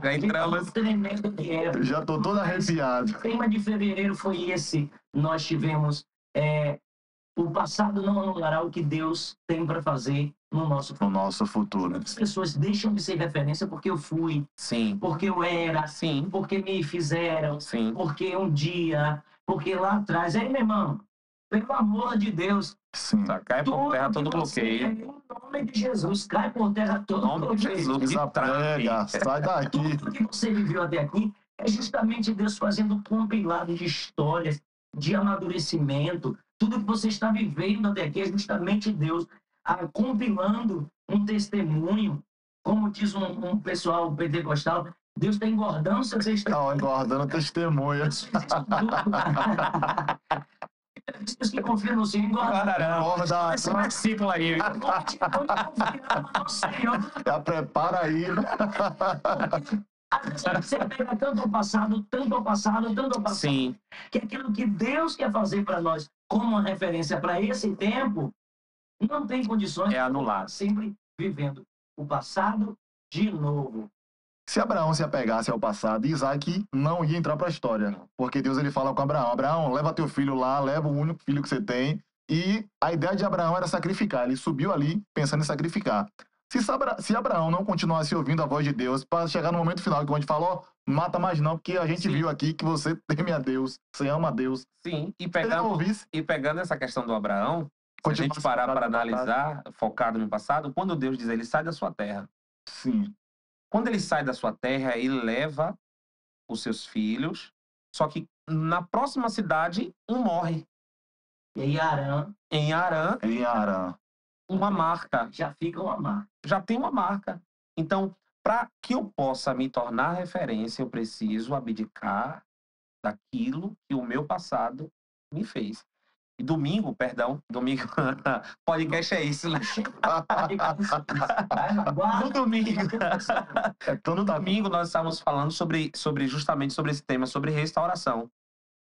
Speaker 3: Já entramos.
Speaker 1: Tremendo que é.
Speaker 2: Já tô todo arrepiado.
Speaker 1: O tema de fevereiro foi esse. Nós tivemos o passado não anulará o que Deus tem para fazer no nosso
Speaker 2: No
Speaker 1: futuro.
Speaker 2: nosso futuro.
Speaker 1: As pessoas deixam de ser referência porque eu fui,
Speaker 3: Sim.
Speaker 1: porque eu era,
Speaker 3: Sim.
Speaker 1: porque me fizeram,
Speaker 3: Sim.
Speaker 1: porque um dia, porque lá atrás. Aí, meu irmão, pelo amor de Deus,
Speaker 2: Sim.
Speaker 3: Cai por terra todo
Speaker 1: que você
Speaker 3: bloqueio.
Speaker 1: é, em nome de Jesus, cai por terra todo
Speaker 3: Em nome de
Speaker 1: bloqueio.
Speaker 3: Jesus.
Speaker 2: Desapega, sai daqui.
Speaker 1: Tudo que você viveu até aqui é justamente Deus fazendo um compilado de histórias, de amadurecimento. Tudo que você está vivendo até aqui é justamente Deus compilando um testemunho. Como diz um pessoal pentecostal, Deus está engordando seu testemunho.
Speaker 2: Tá engordando testemunhas.
Speaker 1: Pessoas que confiam no Senhor engordarão.
Speaker 2: Engorda.
Speaker 3: Esse versículo aí.
Speaker 2: Já prepara aí.
Speaker 1: Às vezes você pega tanto ao passado, tanto ao passado, tanto ao passado,
Speaker 3: Sim.
Speaker 1: que aquilo que Deus quer fazer para nós como uma referência para esse tempo, não tem condições
Speaker 3: É anulado.
Speaker 1: de sempre vivendo o passado de novo.
Speaker 2: Se Abraão se apegasse ao passado, Isaac não ia entrar para a história. Porque Deus ele fala com Abraão, Abraão, leva teu filho lá, leva o único filho que você tem. E a ideia de Abraão era sacrificar. Ele subiu ali pensando em sacrificar. Se Abraão não continuasse ouvindo a voz de Deus, para chegar no momento final, que a gente falou, mata mais não, porque a gente
Speaker 3: Sim.
Speaker 2: viu aqui que você teme a Deus, você ama a Deus.
Speaker 3: Sim.
Speaker 2: Se ele não ouvisse,
Speaker 3: E pegando essa questão do Abraão, se a
Speaker 2: continuasse
Speaker 3: gente parar
Speaker 2: focado
Speaker 3: para
Speaker 2: no
Speaker 3: analisar, focado no passado, quando Deus diz ele sai da sua terra.
Speaker 2: Sim.
Speaker 3: Quando ele sai da sua terra, ele leva os seus filhos, só que na próxima cidade, um morre.
Speaker 1: E aí Arã
Speaker 3: Em Arã,
Speaker 2: Em Arã.
Speaker 3: uma marca.
Speaker 1: já fica uma marca.
Speaker 3: Já tem uma marca. Então, para que eu possa me tornar referência, eu preciso abdicar daquilo que o meu passado me fez. E domingo, podcast é isso, né? No domingo. No domingo nós estávamos falando justamente sobre esse tema, sobre restauração.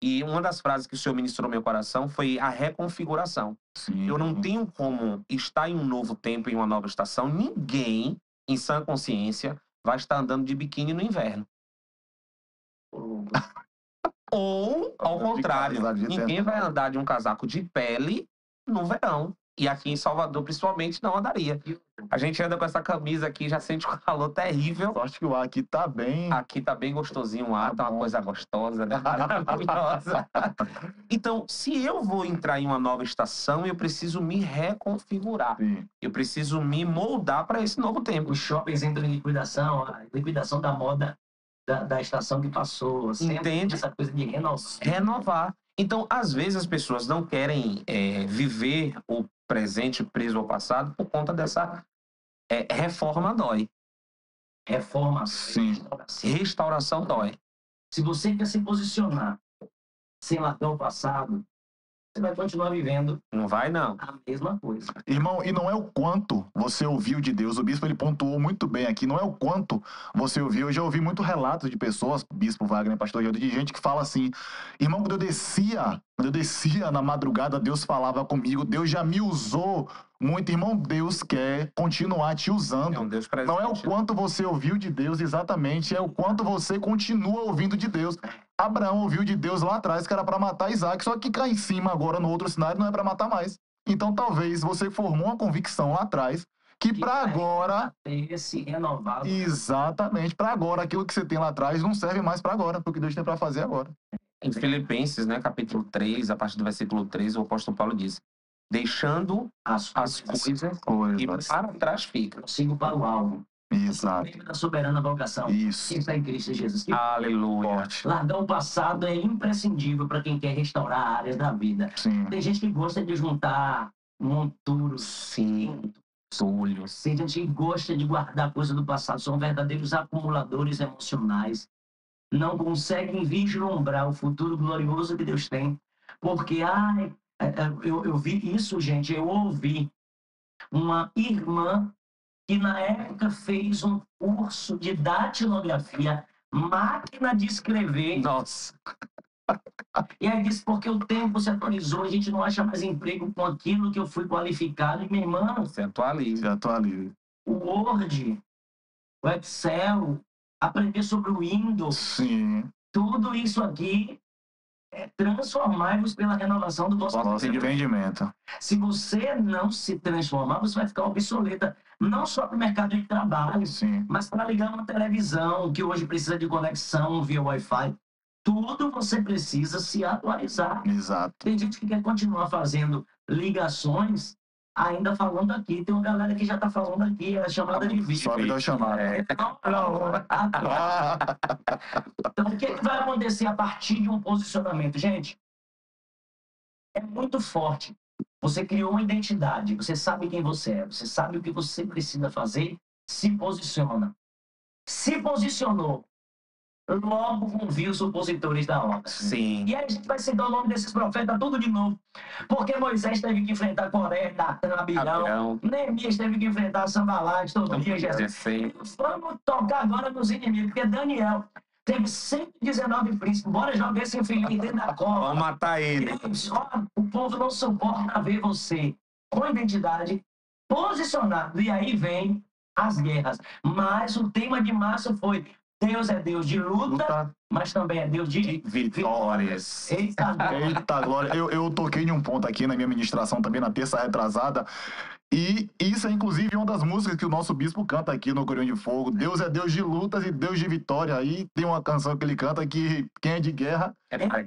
Speaker 3: E uma das frases que o Senhor ministrou no meu coração foi a reconfiguração.
Speaker 2: Sim.
Speaker 3: Eu não tenho como estar em um novo tempo, em uma nova estação. Ninguém, em sã consciência, vai estar andando de biquíni no inverno. Ou, ao contrário, ninguém vai andar de um casaco de pele no verão. E aqui em Salvador, principalmente, não andaria. A gente anda com essa camisa aqui, já sente um calor terrível.
Speaker 2: Eu acho que o ar aqui tá bem...
Speaker 3: Aqui tá bem gostosinho o ar, tá uma
Speaker 2: bom.
Speaker 3: coisa gostosa, né? Maravilhosa. Então, se eu vou entrar em uma nova estação, eu preciso me reconfigurar.
Speaker 2: Sim.
Speaker 3: Eu preciso me moldar para esse novo tempo.
Speaker 1: Os shoppings entram em liquidação, a liquidação da moda da estação que passou. Sempre
Speaker 3: Entende?
Speaker 1: essa coisa de renovar.
Speaker 3: Renovar. Então, às vezes, as pessoas não querem viver o presente preso ao passado por conta dessa reforma dói.
Speaker 1: Reforma.
Speaker 2: Sim.
Speaker 3: Restauração dói.
Speaker 1: Se você quer se posicionar sem largar o passado, você vai continuar vivendo
Speaker 3: Não vai, não.
Speaker 1: a mesma coisa.
Speaker 2: Irmão, e não é o quanto você ouviu de Deus. O bispo ele pontuou muito bem aqui. Não é o quanto você ouviu. Eu já ouvi muito relatos de pessoas, bispo Wagner, pastor Geldo, de gente que fala assim: irmão, quando eu descia na madrugada, Deus falava comigo. Deus já me usou muito. Irmão, Deus quer continuar te usando.
Speaker 3: É um Deus presente.
Speaker 2: Não é o quanto você ouviu de Deus exatamente, é o quanto você continua ouvindo de Deus. Abraão ouviu de Deus lá atrás que era para matar Isaac, só que cá em cima, agora no outro cenário, não é para matar mais. Então talvez você formou uma convicção lá atrás que para agora...
Speaker 1: Ter se renovado.
Speaker 2: Exatamente, para agora, aquilo que você tem lá atrás não serve mais para agora, porque Deus tem para fazer agora.
Speaker 3: Em Filipenses, né, capítulo 3, a partir do versículo 3, o apóstolo Paulo diz: deixando
Speaker 1: As
Speaker 3: as coisas que para trás ficam.
Speaker 1: sigo para o alvo.
Speaker 2: Exato.
Speaker 1: Sempre da soberana vocação.
Speaker 2: Isso.
Speaker 1: Que está em Cristo Jesus. Que
Speaker 3: Aleluia.
Speaker 2: Forte.
Speaker 1: largar o passado é imprescindível para quem quer restaurar áreas da vida.
Speaker 2: Sim.
Speaker 1: Tem gente que gosta de juntar monturos.
Speaker 3: Sim, olhos.
Speaker 1: Tem gente que gosta de guardar coisa do passado, são verdadeiros acumuladores emocionais. Não conseguem vislumbrar o futuro glorioso que Deus tem. Porque, eu vi isso, gente, eu ouvi uma irmã que na época fez um curso de datilografia, máquina de escrever,
Speaker 3: Nossa,
Speaker 1: e aí disse, porque o tempo se atualizou, a gente não acha mais emprego com aquilo que eu fui qualificado. E, meu irmão,
Speaker 3: você atualiza.
Speaker 2: Já tô ali.
Speaker 1: o Word, o Excel, aprender sobre o Windows,
Speaker 2: Sim.
Speaker 1: tudo isso aqui é transformar-vos pela renovação do vosso
Speaker 2: Nosso entendimento.
Speaker 1: Se você não se transformar, você vai ficar obsoleta, não só para o mercado de trabalho,
Speaker 2: Sim.
Speaker 1: mas para ligar uma televisão, que hoje precisa de conexão via Wi-Fi. Tudo você precisa se atualizar.
Speaker 2: Exato.
Speaker 1: Tem gente que quer continuar fazendo ligações, ainda falando aqui. Tem uma galera que já está falando aqui, é chamada de vídeo.
Speaker 2: Só me deu chamada.
Speaker 1: Então, o que vai acontecer a partir de um posicionamento? Gente, é muito forte. Você criou uma identidade, você sabe quem você é, você sabe o que você precisa fazer, se posiciona. Se posicionou, logo vão vir os opositores da obra.
Speaker 3: Sim.
Speaker 1: E aí a gente vai citar o nome desses profetas tudo de novo. Porque Moisés teve que enfrentar Coré, Datã, Abirão. Neemias teve que enfrentar Sambalate, Tobias, Jesus. Vamos tocar agora nos inimigos, porque Daniel teve 119 príncipes. Bora jogar esse infeliz dentro da cova.
Speaker 3: Vamos matar ele.
Speaker 1: O povo não suporta ver você com identidade, posicionado. E aí vem as guerras. Mas o tema de março foi: Deus é Deus de luta, mas também é Deus de
Speaker 3: vitórias.
Speaker 1: Eita,
Speaker 2: Eita, glória. Eu toquei em um ponto aqui na minha ministração também na terça retrasada. E isso é inclusive uma das músicas que o nosso bispo canta aqui no Coroinha de Fogo. Deus é Deus de lutas e Deus de vitória. Aí tem uma canção que ele canta que quem é de guerra
Speaker 3: é pra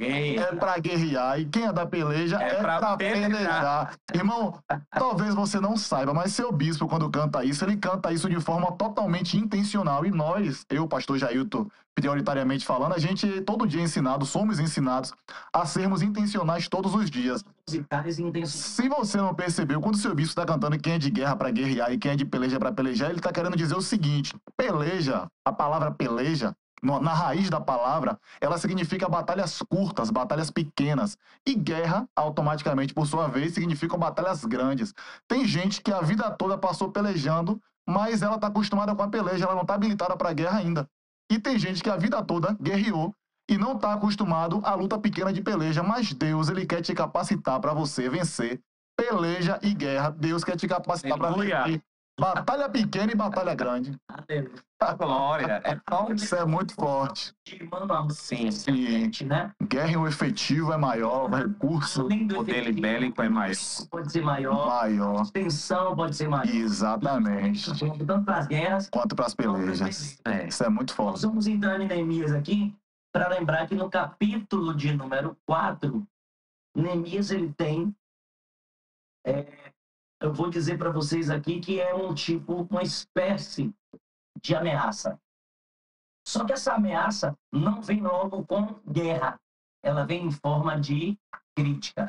Speaker 2: guerrear. E quem é da peleja é pra pelejar. Irmão, talvez você não saiba, mas seu bispo, quando canta isso, ele canta isso de forma totalmente intencional. E nós, eu, pastor Jailton, prioritariamente falando, a gente todo dia é ensinado, somos ensinados a sermos intencionais todos os dias. Se você não percebeu, quando o seu bispo está cantando quem é de guerra para guerrear e quem é de peleja para pelejar, ele está querendo dizer o seguinte: peleja, a palavra peleja, na raiz da palavra, ela significa batalhas curtas, batalhas pequenas. E guerra, automaticamente, por sua vez, significa batalhas grandes. Tem gente que a vida toda passou pelejando, mas ela está acostumada com a peleja, ela não está habilitada para a guerra ainda. E tem gente que a vida toda guerreou e não está acostumado à luta pequena de peleja, mas Deus, ele quer te capacitar para você vencer peleja e guerra. Deus quer te capacitar para vencer batalha pequena e batalha grande.
Speaker 3: A glória é forte.
Speaker 2: Isso é muito forte.
Speaker 3: Sim.
Speaker 1: Né?
Speaker 2: Guerra, o efetivo é maior, o recurso.
Speaker 3: O dele bélico é maior.
Speaker 1: Pode ser maior. A extensão pode ser maior.
Speaker 2: Exatamente.
Speaker 1: Tanto para as guerras
Speaker 2: quanto para as pelejas. Isso é muito forte.
Speaker 1: Nós vamos entrar em Neemias aqui para lembrar que no capítulo de número 4, Neemias ele tem, eu vou dizer para vocês aqui que é uma espécie de ameaça. Só que essa ameaça não vem logo com guerra, ela vem em forma de crítica.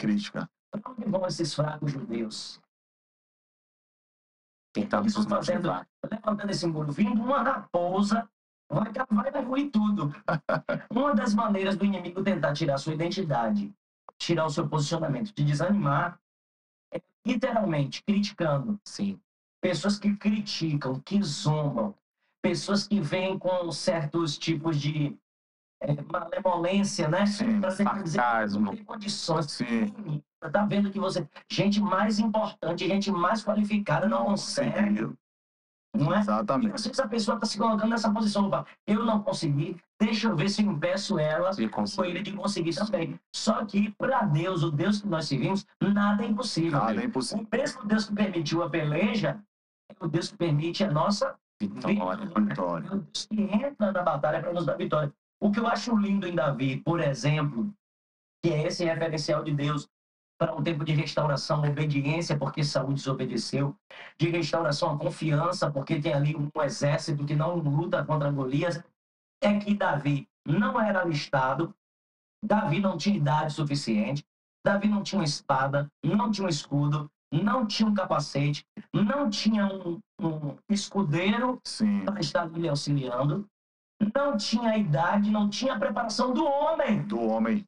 Speaker 1: Para onde vão esses fracos judeus?
Speaker 3: Tentamos
Speaker 1: levantando esse muro, vindo uma raposa, vai ruir tudo. Uma das maneiras do inimigo tentar tirar sua identidade, tirar o seu posicionamento, te desanimar, é literalmente criticando.
Speaker 3: Sim.
Speaker 1: Pessoas que criticam, que zombam, pessoas que vêm com certos tipos de malemolência, né?
Speaker 3: Sim, sarcasmo.
Speaker 1: Não tem condições.
Speaker 2: Sim.
Speaker 1: Tá vendo que gente mais importante, gente mais qualificada não consegue. Não é?
Speaker 2: Exatamente.
Speaker 1: E às vezes a pessoa está se colocando nessa posição. Eu não consegui, deixa eu ver se eu impeço ela ou ele de conseguir também. Só que para Deus, o Deus que nós seguimos, nada é impossível.
Speaker 2: Nada é impossível.
Speaker 1: O mesmo Deus que permitiu a peleja é o Deus que permite a nossa vitória. É o Deus que entra na batalha para nos dar vitória. O que eu acho lindo em Davi, por exemplo, que é esse referencial de Deus para um tempo de restauração, obediência, porque Saul desobedeceu, de restauração à confiança, porque tem ali um exército que não luta contra Golias, é que Davi não era alistado, Davi não tinha idade suficiente, Davi não tinha uma espada, não tinha um escudo, não tinha um capacete, não tinha um escudeiro
Speaker 2: Sim.
Speaker 1: para estar lhe auxiliando, não tinha a idade, não tinha a preparação do homem,
Speaker 2: Do homem.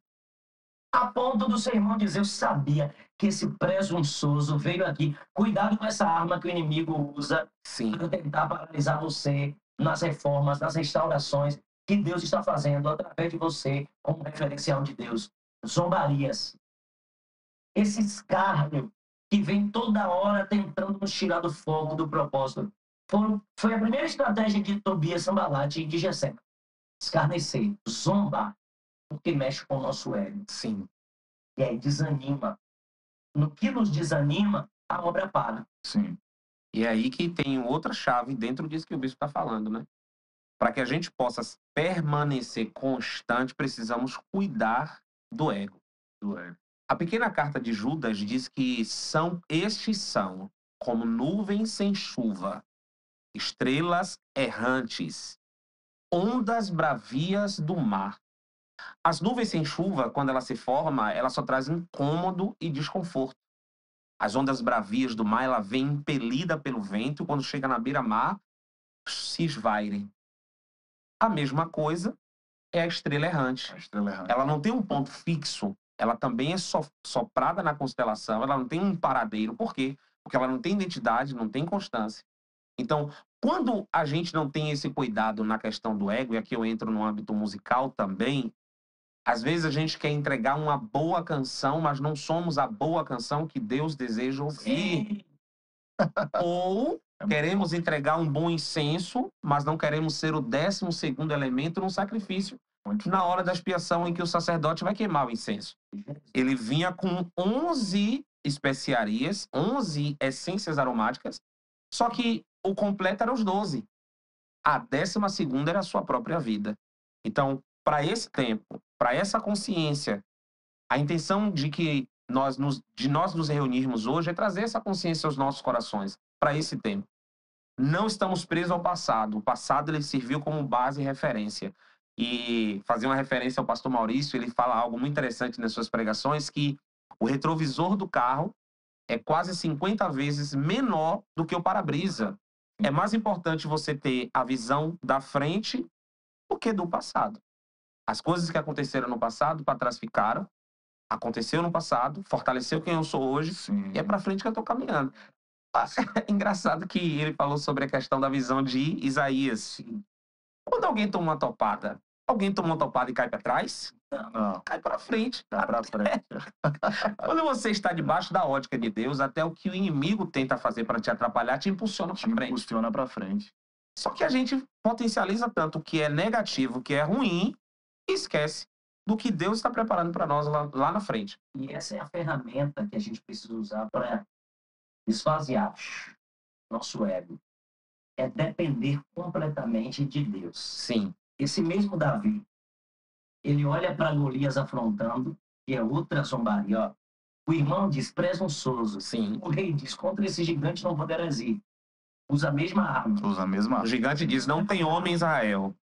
Speaker 1: a ponto do seu irmão dizer: eu sabia que esse presunçoso veio aqui. Cuidado com essa arma que o inimigo usa
Speaker 3: Sim.
Speaker 1: para tentar paralisar você nas reformas, nas restaurações que Deus está fazendo através de você como referencial de Deus. Zombarias. Esse escárnio que vem toda hora tentando nos tirar do fogo do propósito. Foi a primeira estratégia de Tobias, Sanbalate e de Gesem. Escarnecer, zombar, porque mexe com o nosso ego.
Speaker 3: Sim.
Speaker 1: E aí desanima. No que nos desanima, a obra para.
Speaker 2: Sim.
Speaker 3: E é aí que tem outra chave dentro disso que o bispo está falando, né? Para que a gente possa permanecer constante, precisamos cuidar do ego.
Speaker 2: Do ego.
Speaker 3: A pequena carta de Judas diz que estes são como nuvens sem chuva, estrelas errantes, ondas bravias do mar. As nuvens sem chuva, quando ela se forma, ela só traz incômodo e desconforto. As ondas bravias do mar, ela vem impelida pelo vento e quando chega na beira-mar, se esvairem. A mesma coisa é a estrela errante.
Speaker 2: A estrela errante.
Speaker 3: Ela não tem um ponto fixo, ela também é soprada na constelação, ela não tem um paradeiro. Por quê? Porque ela não tem identidade, não tem constância. Então, quando a gente não tem esse cuidado na questão do ego, e aqui eu entro no âmbito musical também, às vezes a gente quer entregar uma boa canção, mas não somos a boa canção que Deus deseja ouvir. Ou queremos entregar um bom incenso, mas não queremos ser o 12º elemento num sacrifício na hora da expiação em que o sacerdote vai queimar o incenso. Ele vinha com 11 especiarias, 11 essências aromáticas, só que o completo era os 12. A 12ª era a sua própria vida. Então, para esse tempo, para essa consciência, a intenção de nós nos reunirmos hoje é trazer essa consciência aos nossos corações para esse tempo. Não estamos presos ao passado. O passado ele serviu como base e referência. E fazer uma referência ao pastor Maurício, ele fala algo muito interessante nas suas pregações, que o retrovisor do carro é quase 50 vezes menor do que o para-brisa. É mais importante você ter a visão da frente do que do passado. As coisas que aconteceram no passado, para trás ficaram. Aconteceu no passado, fortaleceu quem eu sou hoje,
Speaker 2: Sim.
Speaker 3: e é para frente que eu estou caminhando. É engraçado que ele falou sobre a questão da visão de Isaías. Quando alguém toma uma topada, alguém toma uma topada e cai para trás?
Speaker 2: Não.
Speaker 3: Cai para frente.
Speaker 2: Dá pra frente.
Speaker 3: Quando você está debaixo da ótica de Deus, até o que o inimigo tenta fazer para te atrapalhar te impulsiona para frente.
Speaker 2: Impulsiona pra frente.
Speaker 3: Só que a gente potencializa tanto o que é negativo, o que é ruim, e esquece do que Deus está preparando para nós lá na frente.
Speaker 1: E essa é a ferramenta que a gente precisa usar para esvaziar nosso ego. É depender completamente de Deus.
Speaker 3: Sim.
Speaker 1: Esse mesmo Davi, ele olha para Golias afrontando, que é outra zombaria. Ó. O irmão diz, presunçoso.
Speaker 3: Sim.
Speaker 1: O rei diz, contra esse gigante não poderás ir. Usa a mesma arma.
Speaker 2: Usa a mesma.
Speaker 3: O gigante diz, não tem homem em Israel.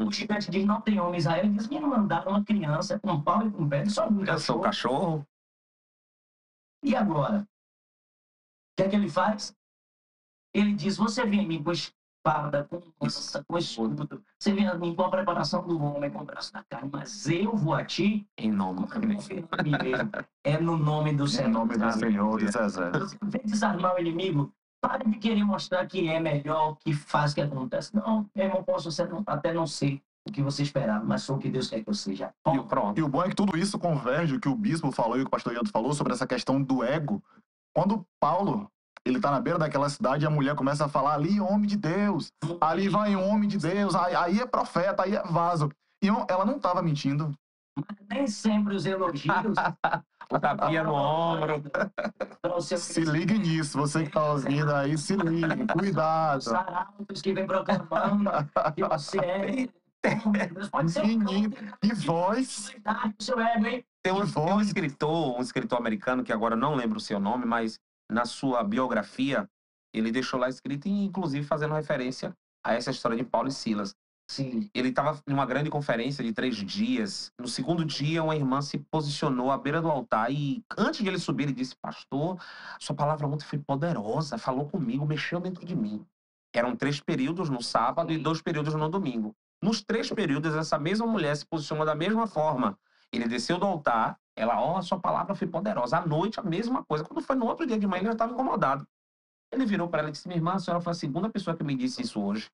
Speaker 1: O gigante diz, não tem homem em Israel. Ele diz, me mandaram uma criança com pau e com pé, só um
Speaker 3: Eu sou o cachorro.
Speaker 1: E agora? O que é que ele faz? Ele diz, você vem a mim com espada, com lança, com escudo. Você vem a mim com a preparação do homem, com o braço da carne. Mas eu vou a ti
Speaker 3: Em nome
Speaker 1: como eu confio em mim mesmo. É no nome do Senhor.
Speaker 2: Em nome do Senhor dos Exércitos.
Speaker 1: Você vem desarmar o inimigo. Pare de querer mostrar que é melhor, que faz, que acontece. Não, meu irmão, posso ser, até não ser o que você esperava, mas sou o que Deus quer que eu seja.
Speaker 3: Pronto.
Speaker 2: E o bom é que tudo isso converge, o que o bispo falou e o que o pastor Iado falou sobre essa questão do ego. Quando Paulo, ele tá na beira daquela cidade e a mulher começa a falar, ali homem de Deus, ali vai um homem de Deus, aí é profeta, aí é vaso. E ela não estava mentindo.
Speaker 1: Mas nem sempre os elogios...
Speaker 3: O tapinha no ombro.
Speaker 2: Se ligue nisso, você que tá ouvindo aí, se ligue, cuidado.
Speaker 1: Os arautos que vem proclamando que você é... Deus pode ser
Speaker 2: Menino, que voz.
Speaker 1: o seu ego, hein?
Speaker 3: Tem um escritor americano, que agora eu não lembro o seu nome, mas na sua biografia, ele deixou lá escrito, inclusive fazendo referência a essa história de Paulo e Silas.
Speaker 1: Sim.
Speaker 3: Ele estava em uma grande conferência de 3 dias. No segundo dia, uma irmã se posicionou à beira do altar e, antes de ele subir, ele disse: Pastor, sua palavra ontem foi poderosa, falou comigo, mexeu dentro de mim. Eram 3 períodos no sábado e 2 períodos no domingo. Nos 3 períodos, essa mesma mulher se posicionou da mesma forma. Ele desceu do altar, ela, sua palavra foi poderosa. À noite, a mesma coisa. Quando foi no outro dia de manhã, ele já estava incomodado. Ele virou para ela e disse: Minha irmã, a senhora foi a segunda pessoa que me disse isso hoje.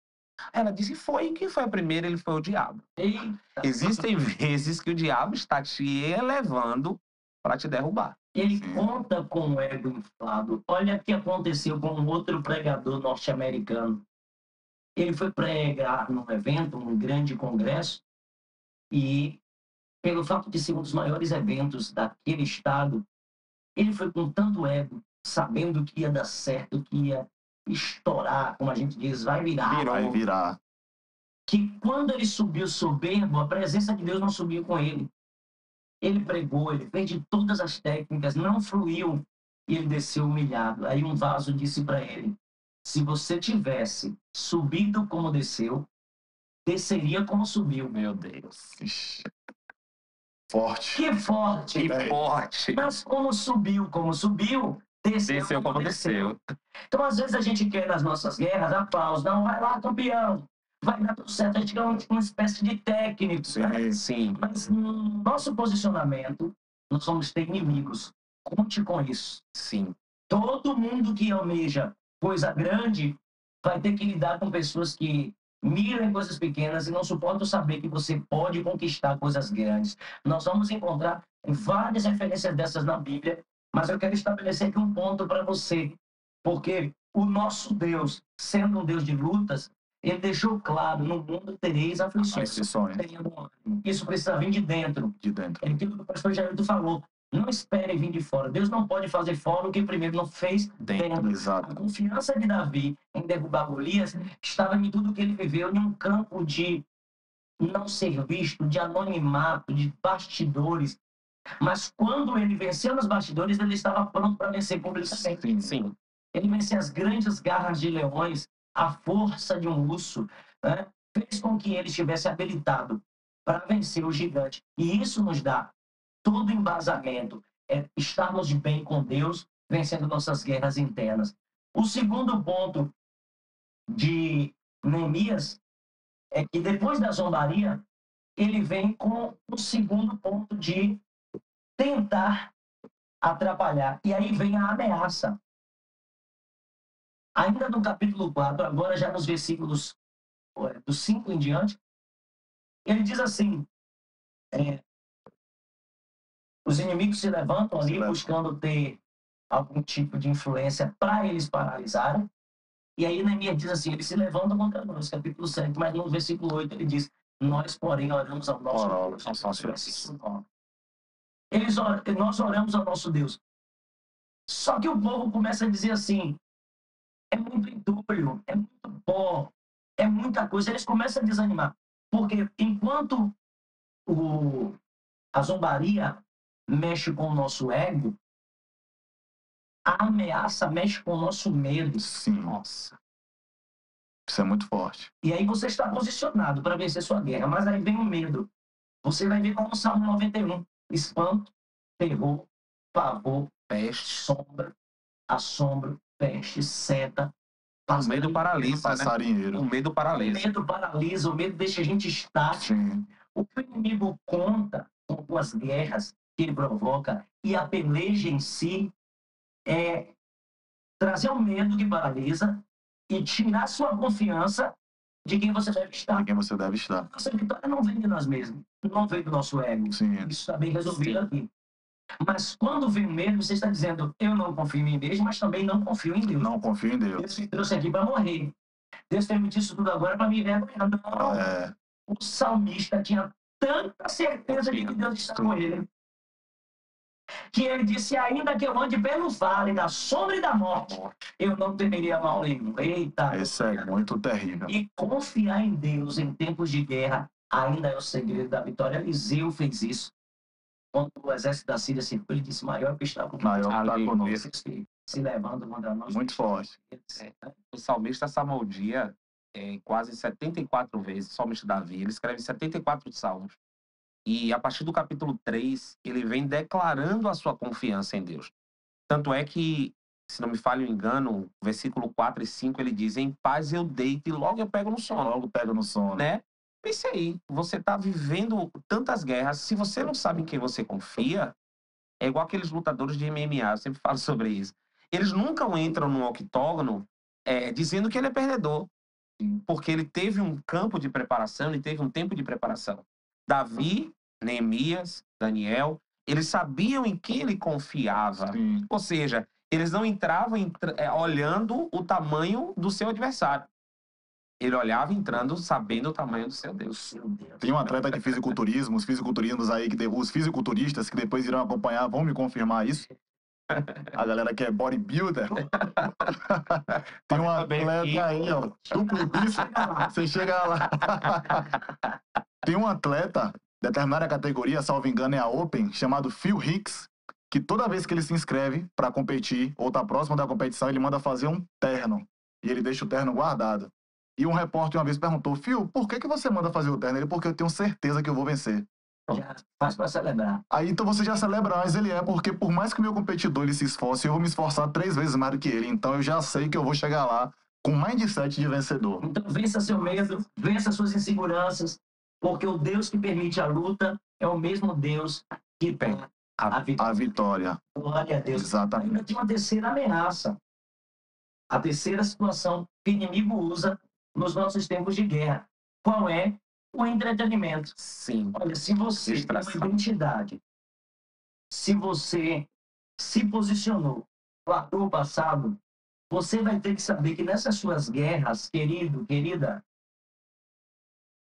Speaker 3: Ela disse: Foi. Quem foi a primeira? Ele foi o diabo.
Speaker 1: Eita.
Speaker 3: Existem vezes que o diabo está te elevando para te derrubar.
Speaker 1: Ele
Speaker 2: Sim.
Speaker 1: conta com o ego inflado. Olha o que aconteceu com um outro pregador norte-americano. Ele foi pregar num evento, um grande congresso, e pelo fato de ser um dos maiores eventos daquele estado, ele foi com tanto ego, sabendo que ia dar certo, que ia estourar, como a gente diz, vai virar.
Speaker 3: Virou.
Speaker 2: Vai virar.
Speaker 1: Que quando ele subiu soberbo, a presença de Deus não subiu com ele. Ele pregou, ele fez de todas as técnicas, não fluiu, e ele desceu humilhado. Aí um vaso disse para ele: se você tivesse subido como desceu, desceria como subiu.
Speaker 3: Meu Deus.
Speaker 2: Ixi. Forte.
Speaker 1: Que forte!
Speaker 3: Que forte.
Speaker 1: Mas como subiu,
Speaker 3: Desceu como desceu.
Speaker 1: Então, às vezes, a gente quer nas nossas guerras aplausos. Não, vai lá, campeão. Vai dar tudo certo. A gente quer uma espécie de técnico. Né?
Speaker 3: Sim.
Speaker 1: Mas no nosso posicionamento, nós vamos ter inimigos. Conte com isso.
Speaker 3: Sim.
Speaker 1: Todo mundo que almeja coisa grande vai ter que lidar com pessoas que miram em coisas pequenas e não suportam saber que você pode conquistar coisas grandes. Nós vamos encontrar várias referências dessas na Bíblia, mas eu quero estabelecer aqui um ponto para você, porque o nosso Deus, sendo um Deus de lutas, ele deixou claro: no mundo tereis aflições. Tenha bom ânimo. Isso precisa vir de dentro.
Speaker 2: De dentro.
Speaker 1: É aquilo que o pastor Jairto falou. Não espere vir de fora. Deus não pode fazer fora o que primeiro não fez dentro.
Speaker 2: Exato.
Speaker 1: A confiança de Davi em derrubar Golias estava em tudo que ele viveu, em um campo de não ser visto, de anonimato, de bastidores. Mas quando ele venceu nos bastidores, ele estava pronto para vencer publicamente.
Speaker 3: Sim.
Speaker 1: Ele venceu as grandes garras de leões, a força de um urso, né? Fez com que ele estivesse habilitado para vencer o gigante. E isso nos dá todo embasamento, é estarmos de bem com Deus, vencendo nossas guerras internas. O segundo ponto de Neemias é que depois da zombaria, ele vem com o segundo ponto de tentar atrapalhar. E aí vem a ameaça. Ainda no capítulo 4, agora já nos versículos do 5 em diante, ele diz assim: os inimigos se levantam ali buscando ter algum tipo de influência para eles paralisarem. E aí Neemias diz assim: eles se levantam contra nós, capítulo 7, mas no versículo 8 ele diz: nós, porém, oramos ao nosso Deus. Nós oramos ao nosso Deus. Só que o povo começa a dizer assim: é muito entulho, é muito pó, é muita coisa. Eles começam a desanimar. Porque enquanto a zombaria mexe com o nosso ego, a ameaça mexe com o nosso medo.
Speaker 2: Sim.
Speaker 3: Nossa.
Speaker 2: Isso é muito forte.
Speaker 1: E aí você está posicionado para vencer sua guerra, mas aí vem o medo. Você vai ver como o Salmo 91. Espanto, terror, pavor, peste, sombra, assombro, peste, seta.
Speaker 3: O medo paralisa,
Speaker 2: passarinheiro.
Speaker 3: Né? O medo
Speaker 1: O
Speaker 3: paralisa.
Speaker 1: medo paralisa, o medo deixa a gente estático.
Speaker 2: Sim.
Speaker 1: O que o inimigo conta com as guerras que ele provoca e a peleja em si é trazer o medo que paralisa e tirar sua confiança de quem você deve estar.
Speaker 2: De quem você deve estar.
Speaker 1: Nossa vitória não vem de nós mesmos, não vem do nosso ego.
Speaker 2: Sim.
Speaker 1: Isso está bem resolvido
Speaker 3: Sim.
Speaker 1: aqui. Mas quando vem o medo, você está dizendo: eu não confio em mim mesmo, mas também não confio em Deus.
Speaker 2: Não confio em Deus.
Speaker 1: Deus me trouxe aqui para morrer. Deus permitiu isso tudo agora para me envergonhar. Não.
Speaker 2: É,
Speaker 1: O salmista tinha tanta certeza de que Deus está com ele, que ele disse: ainda que eu ande pelo vale da sombra e da morte, eu não temeria mal nenhum. Eita!
Speaker 2: esse é muito terrível.
Speaker 1: E confiar em Deus em tempos de guerra ainda é o segredo da vitória. Eliseu fez isso. Quando o exército da Síria se foi, ele disse: maior que está conosco.
Speaker 2: Maior que está
Speaker 3: Ali,
Speaker 2: conosco.
Speaker 1: Se levando contra nós.
Speaker 2: Muito forte.
Speaker 3: O salmista Salmodia, quase 74 vezes, somente Davi, ele escreve 74 salmos. E a partir do capítulo 3, ele vem declarando a sua confiança em Deus. Tanto é que, se não me falha o engano, versículo 4 e 5, ele diz: em paz eu deito e logo eu pego no sono.
Speaker 2: Logo pega no sono.
Speaker 3: Né? Pense aí, você está vivendo tantas guerras, se você não sabe em quem você confia, é igual aqueles lutadores de MMA, eu sempre falo sobre isso. Eles nunca entram no octógono dizendo que ele é perdedor, porque ele teve um campo de preparação, ele teve um tempo de preparação. Davi, Neemias, Daniel, eles sabiam em quem ele confiava.
Speaker 2: Sim.
Speaker 3: Ou seja, eles não entravam olhando o tamanho do seu adversário. Ele olhava entrando sabendo o tamanho do seu Deus.
Speaker 2: Tem um atleta de fisiculturismo, os fisiculturistas aí, os fisiculturistas que depois irão acompanhar, vão me confirmar isso. A galera que é bodybuilder. Tem um atleta aí, ó. Duplo bíceps, você chega lá. Tem um atleta, determinada categoria, salvo engano, é a Open, chamado Phil Hicks, que toda vez que ele se inscreve para competir ou tá próximo da competição, ele manda fazer um terno. E ele deixa o terno guardado. E um repórter uma vez perguntou: Phil, por que você manda fazer o terno? Ele: porque eu tenho certeza que eu vou vencer.
Speaker 1: Já faz para celebrar.
Speaker 2: Aí então você já celebra, mas ele porque por mais que o meu competidor ele se esforce, eu vou me esforçar 3 vezes mais do que ele. Então eu já sei que eu vou chegar lá com mindset de vencedor.
Speaker 1: Então vença seu medo, vença suas inseguranças, porque o Deus que permite a luta é o mesmo Deus que tem a vitória.
Speaker 2: A vitória.
Speaker 1: Glória a Deus.
Speaker 2: Exatamente.
Speaker 1: Ainda tem uma terceira ameaça. A terceira situação que o inimigo usa nos nossos tempos de guerra. Qual é? O entretenimento.
Speaker 3: Sim.
Speaker 1: Olha, se você tem uma identidade, se você se posicionou, guardou o passado, você vai ter que saber que nessas suas guerras, querido, querida,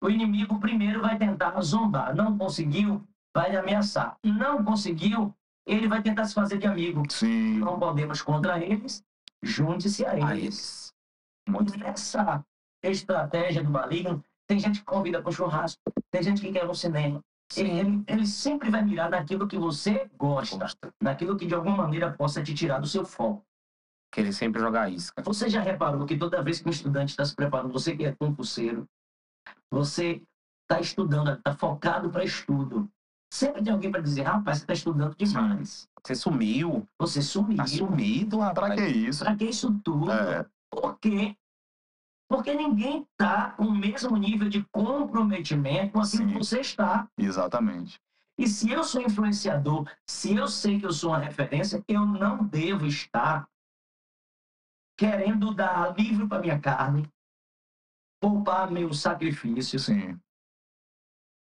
Speaker 1: o inimigo primeiro vai tentar zombar. Não conseguiu, vai ameaçar. Não conseguiu, ele vai tentar se fazer de amigo.
Speaker 2: Sim.
Speaker 1: Não podemos contra eles, junte-se a eles.
Speaker 2: Muito.
Speaker 1: Nessa estratégia do maligno, tem gente que convida para o churrasco, tem gente que quer ir no cinema. Ele sempre vai mirar naquilo que você gosta, naquilo que de alguma maneira possa te tirar do seu foco.
Speaker 3: Querer sempre jogar isca.
Speaker 1: Você já reparou que toda vez que um estudante está se preparando, você que é concurseiro, você está estudando, está focado para estudo, sempre tem alguém para dizer: rapaz, você está estudando demais.
Speaker 3: Você sumiu.
Speaker 1: Você sumiu.
Speaker 3: Tá sumido, rapaz.
Speaker 2: Pra que isso?
Speaker 1: Para que isso tudo? Por quê? Porque ninguém está com o mesmo nível de comprometimento com aquilo que você está.
Speaker 2: Exatamente.
Speaker 1: E se eu sou influenciador, se eu sei que eu sou uma referência, eu não devo estar querendo dar livro para minha carne, poupar meus sacrifícios,
Speaker 2: Sim.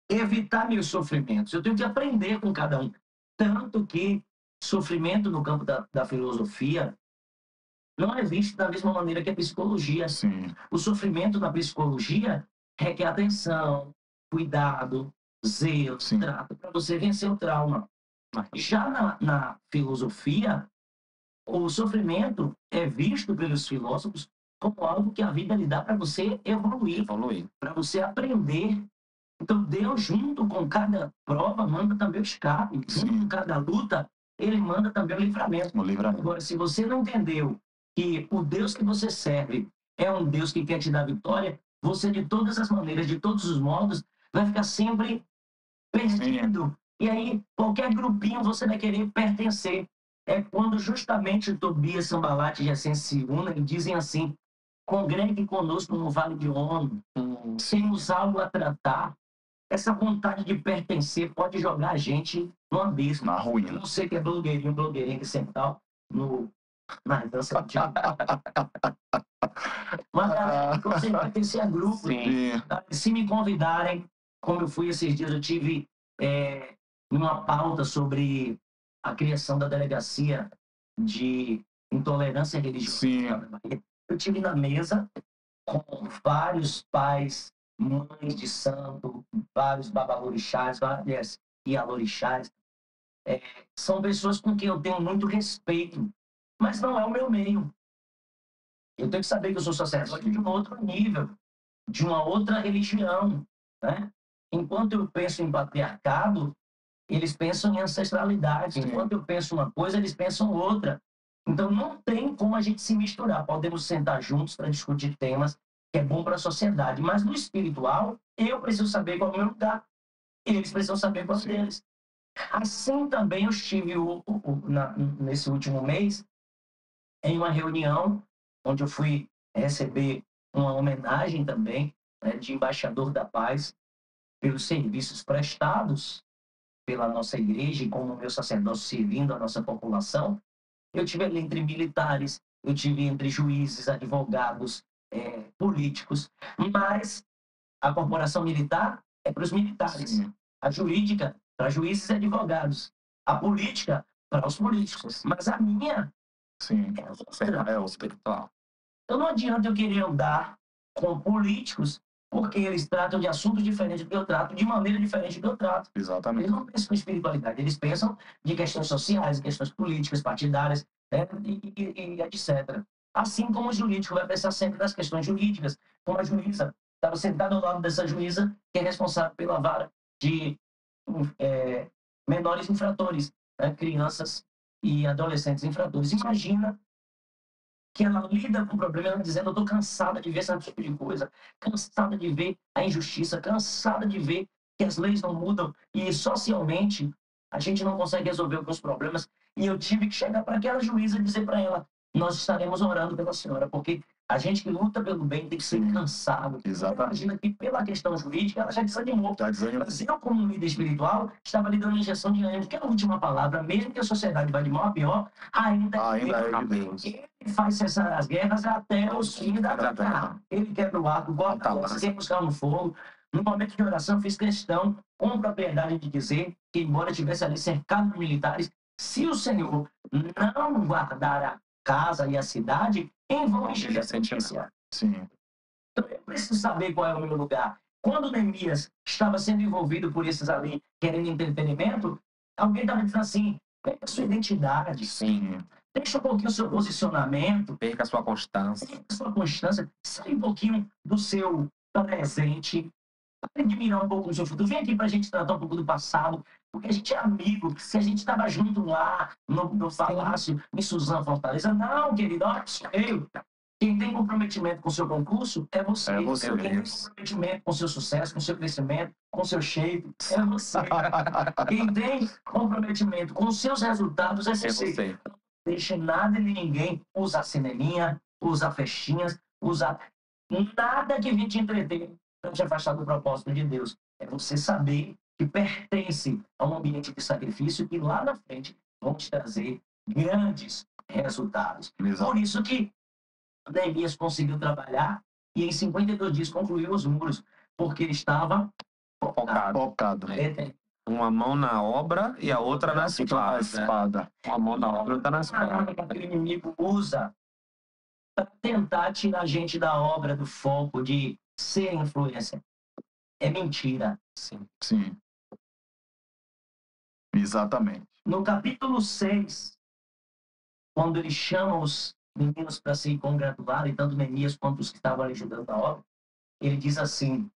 Speaker 1: evitar meus sofrimentos. Eu tenho que aprender com cada um. Tanto que sofrimento no campo da filosofia não é visto da mesma maneira que a psicologia.
Speaker 2: Sim.
Speaker 1: O sofrimento na psicologia requer atenção, cuidado, zelo, trato para você vencer o trauma. Já na filosofia, o sofrimento é visto pelos filósofos como algo que a vida lhe dá para você evoluir, para você aprender. Então Deus, junto com cada prova, manda também o escape. Junto com cada luta, ele manda também o livramento. Agora, se você não entendeu que o Deus que você serve é um Deus que quer te dar vitória, você, de todas as maneiras, de todos os modos, vai ficar sempre perdido. E aí, qualquer grupinho você vai querer pertencer. É quando justamente Tobias, Sambalate e Gesem se unem e dizem assim: congregue conosco no Vale de Ono, temos algo a tratar. Essa vontade de pertencer pode jogar a gente no abismo.
Speaker 2: Na ruína.
Speaker 1: Você que é blogueirinha que sempre tá na dança do teatro. Mas, galera, você pertencer a grupo. Se me convidarem, como eu fui esses dias, eu tive uma pauta sobre a criação da delegacia de intolerância religiosa. Eu tive na mesa com vários pais, mães de santo, vários babalorixás, várias ialorixás. São pessoas com quem eu tenho muito respeito, mas não é o meu meio. Eu tenho que saber que eu sou sacerdote de um outro nível, de uma outra religião, né? Enquanto eu penso em patriarcado, eles pensam em ancestralidade. Enquanto eu penso uma coisa, eles pensam outra. Então não tem como a gente se misturar. Podemos sentar juntos para discutir temas, que é bom para a sociedade. Mas no espiritual, eu preciso saber qual é o meu lugar. Eles precisam saber qual é o deles. Assim também eu estive nesse último mês em uma reunião onde eu fui receber uma homenagem também, né, de embaixador da paz pelos serviços prestados pela nossa igreja e como meu sacerdócio servindo a nossa população. Eu tive ali entre militares, eu tive entre juízes, advogados, políticos, mas a corporação militar é para os militares,
Speaker 2: Sim.
Speaker 1: a jurídica para juízes e advogados, a política para os políticos, mas a minha
Speaker 2: Sim.
Speaker 1: é outra.
Speaker 3: É o espiritual.
Speaker 1: Então não adianta eu querer andar com políticos porque eles tratam de assuntos diferentes do que eu trato, de maneira diferente do que eu trato.
Speaker 2: Exatamente.
Speaker 1: Eles não pensam em espiritualidade, eles pensam de questões sociais, questões políticas, partidárias, né, e etc. Assim como o jurídico vai pensar sempre nas questões jurídicas, como a juíza estava sentada ao lado dessa juíza que é responsável pela vara de menores infratores, né, crianças e adolescentes infratores. Imagina que ela lida com o problema, ela dizendo: eu estou cansada de ver esse tipo de coisa, cansada de ver a injustiça, cansada de ver que as leis não mudam e socialmente a gente não consegue resolver alguns problemas. E eu tive que chegar para aquela juíza e dizer para ela: nós estaremos orando pela senhora, porque a gente que luta pelo bem tem que ser cansado.
Speaker 2: Exatamente.
Speaker 1: Imagina que pela questão jurídica ela já desanimou.
Speaker 2: Tá desanimado.
Speaker 1: Mas eu, como líder espiritual, estava lhe dando uma injeção de ânimo, porque a última palavra, mesmo que a sociedade vá de mal a pior, ainda
Speaker 2: Ainda é de Deus.
Speaker 1: Ele faz cessar as guerras até os fins da terra. Ele quebra o arco, corta a lança, sem buscar no fogo. No momento de oração, fiz questão, com propriedade, de dizer que, embora estivesse ali cercado de militares, se o Senhor não guardar a casa e a cidade, em vão encher a sentença.
Speaker 2: Sim.
Speaker 1: Então, eu preciso saber qual é o meu lugar. Quando Neemias estava sendo envolvido por esses ali, querendo entretenimento, alguém estava dizendo assim: pega a sua identidade,
Speaker 3: Sim.
Speaker 1: deixa um pouquinho o seu posicionamento,
Speaker 3: Perca a sua constância.
Speaker 1: perca a sua constância, sai um pouquinho do seu presente, para admirar um pouco do seu futuro. Vem aqui para a gente tratar um pouco do passado, porque a gente é amigo, se a gente estava junto lá no palácio, em Suzano, Fortaleza. Não, querido, olha, eu. Quem tem comprometimento com o seu concurso é você.
Speaker 2: É você.
Speaker 1: Quem tem comprometimento com o seu sucesso, com o seu crescimento, com o seu shape, é você. Quem tem comprometimento com os seus resultados é
Speaker 3: É
Speaker 1: você.
Speaker 3: você.
Speaker 1: Não deixe nada nem ninguém usar cineminha, usar festinhas, usar nada que vem te entreter para te afastar do propósito de Deus. É você saber que pertence a um ambiente de sacrifício que lá na frente vão te trazer grandes resultados.
Speaker 2: Exato.
Speaker 1: Por isso que Neemias conseguiu trabalhar e em 52 dias concluiu os muros, porque ele estava
Speaker 3: Focado.
Speaker 2: Focado.
Speaker 3: Uma mão na obra e a outra na
Speaker 2: Fica a
Speaker 3: espada.
Speaker 2: espada.
Speaker 3: Uma mão na obra e outra na
Speaker 1: A
Speaker 3: espada.
Speaker 1: arma que o inimigo usa para tentar tirar a gente da obra, do foco de ser influência. É mentira.
Speaker 3: Sim.
Speaker 2: Sim. Exatamente.
Speaker 1: No capítulo 6, quando ele chama os meninos para se congratularem, tanto Neemias quanto os que estavam ali ajudando na obra, ele diz assim: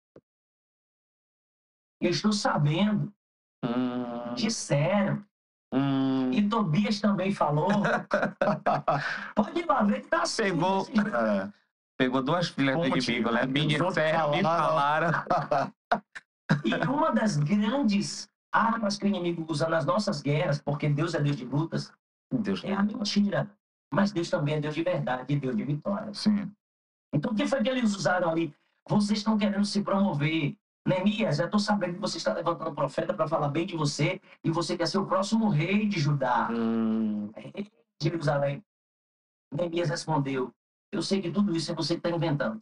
Speaker 1: eu estou sabendo, disseram, e Tobias também falou. Pode ir lá ver que tá assim.
Speaker 3: Pegou- Pegou duas filhas do
Speaker 2: Fonte.
Speaker 3: inimigo, né? Me
Speaker 2: Os outros
Speaker 3: disseram, me
Speaker 2: falaram.
Speaker 3: falaram.
Speaker 1: E uma das grandes armas que o inimigo usa nas nossas guerras, porque Deus é Deus de lutas,
Speaker 3: Deus
Speaker 1: é a mentira. Mas Deus também é Deus de verdade e Deus de vitórias.
Speaker 2: Sim.
Speaker 1: Então, o que foi que eles usaram ali? Vocês estão querendo se promover. Neemias, já estou sabendo que você está levantando um profeta para falar bem de você e você quer ser o próximo rei de Judá. Rei de Jerusalém. Neemias respondeu: eu sei que tudo isso é você que está inventando.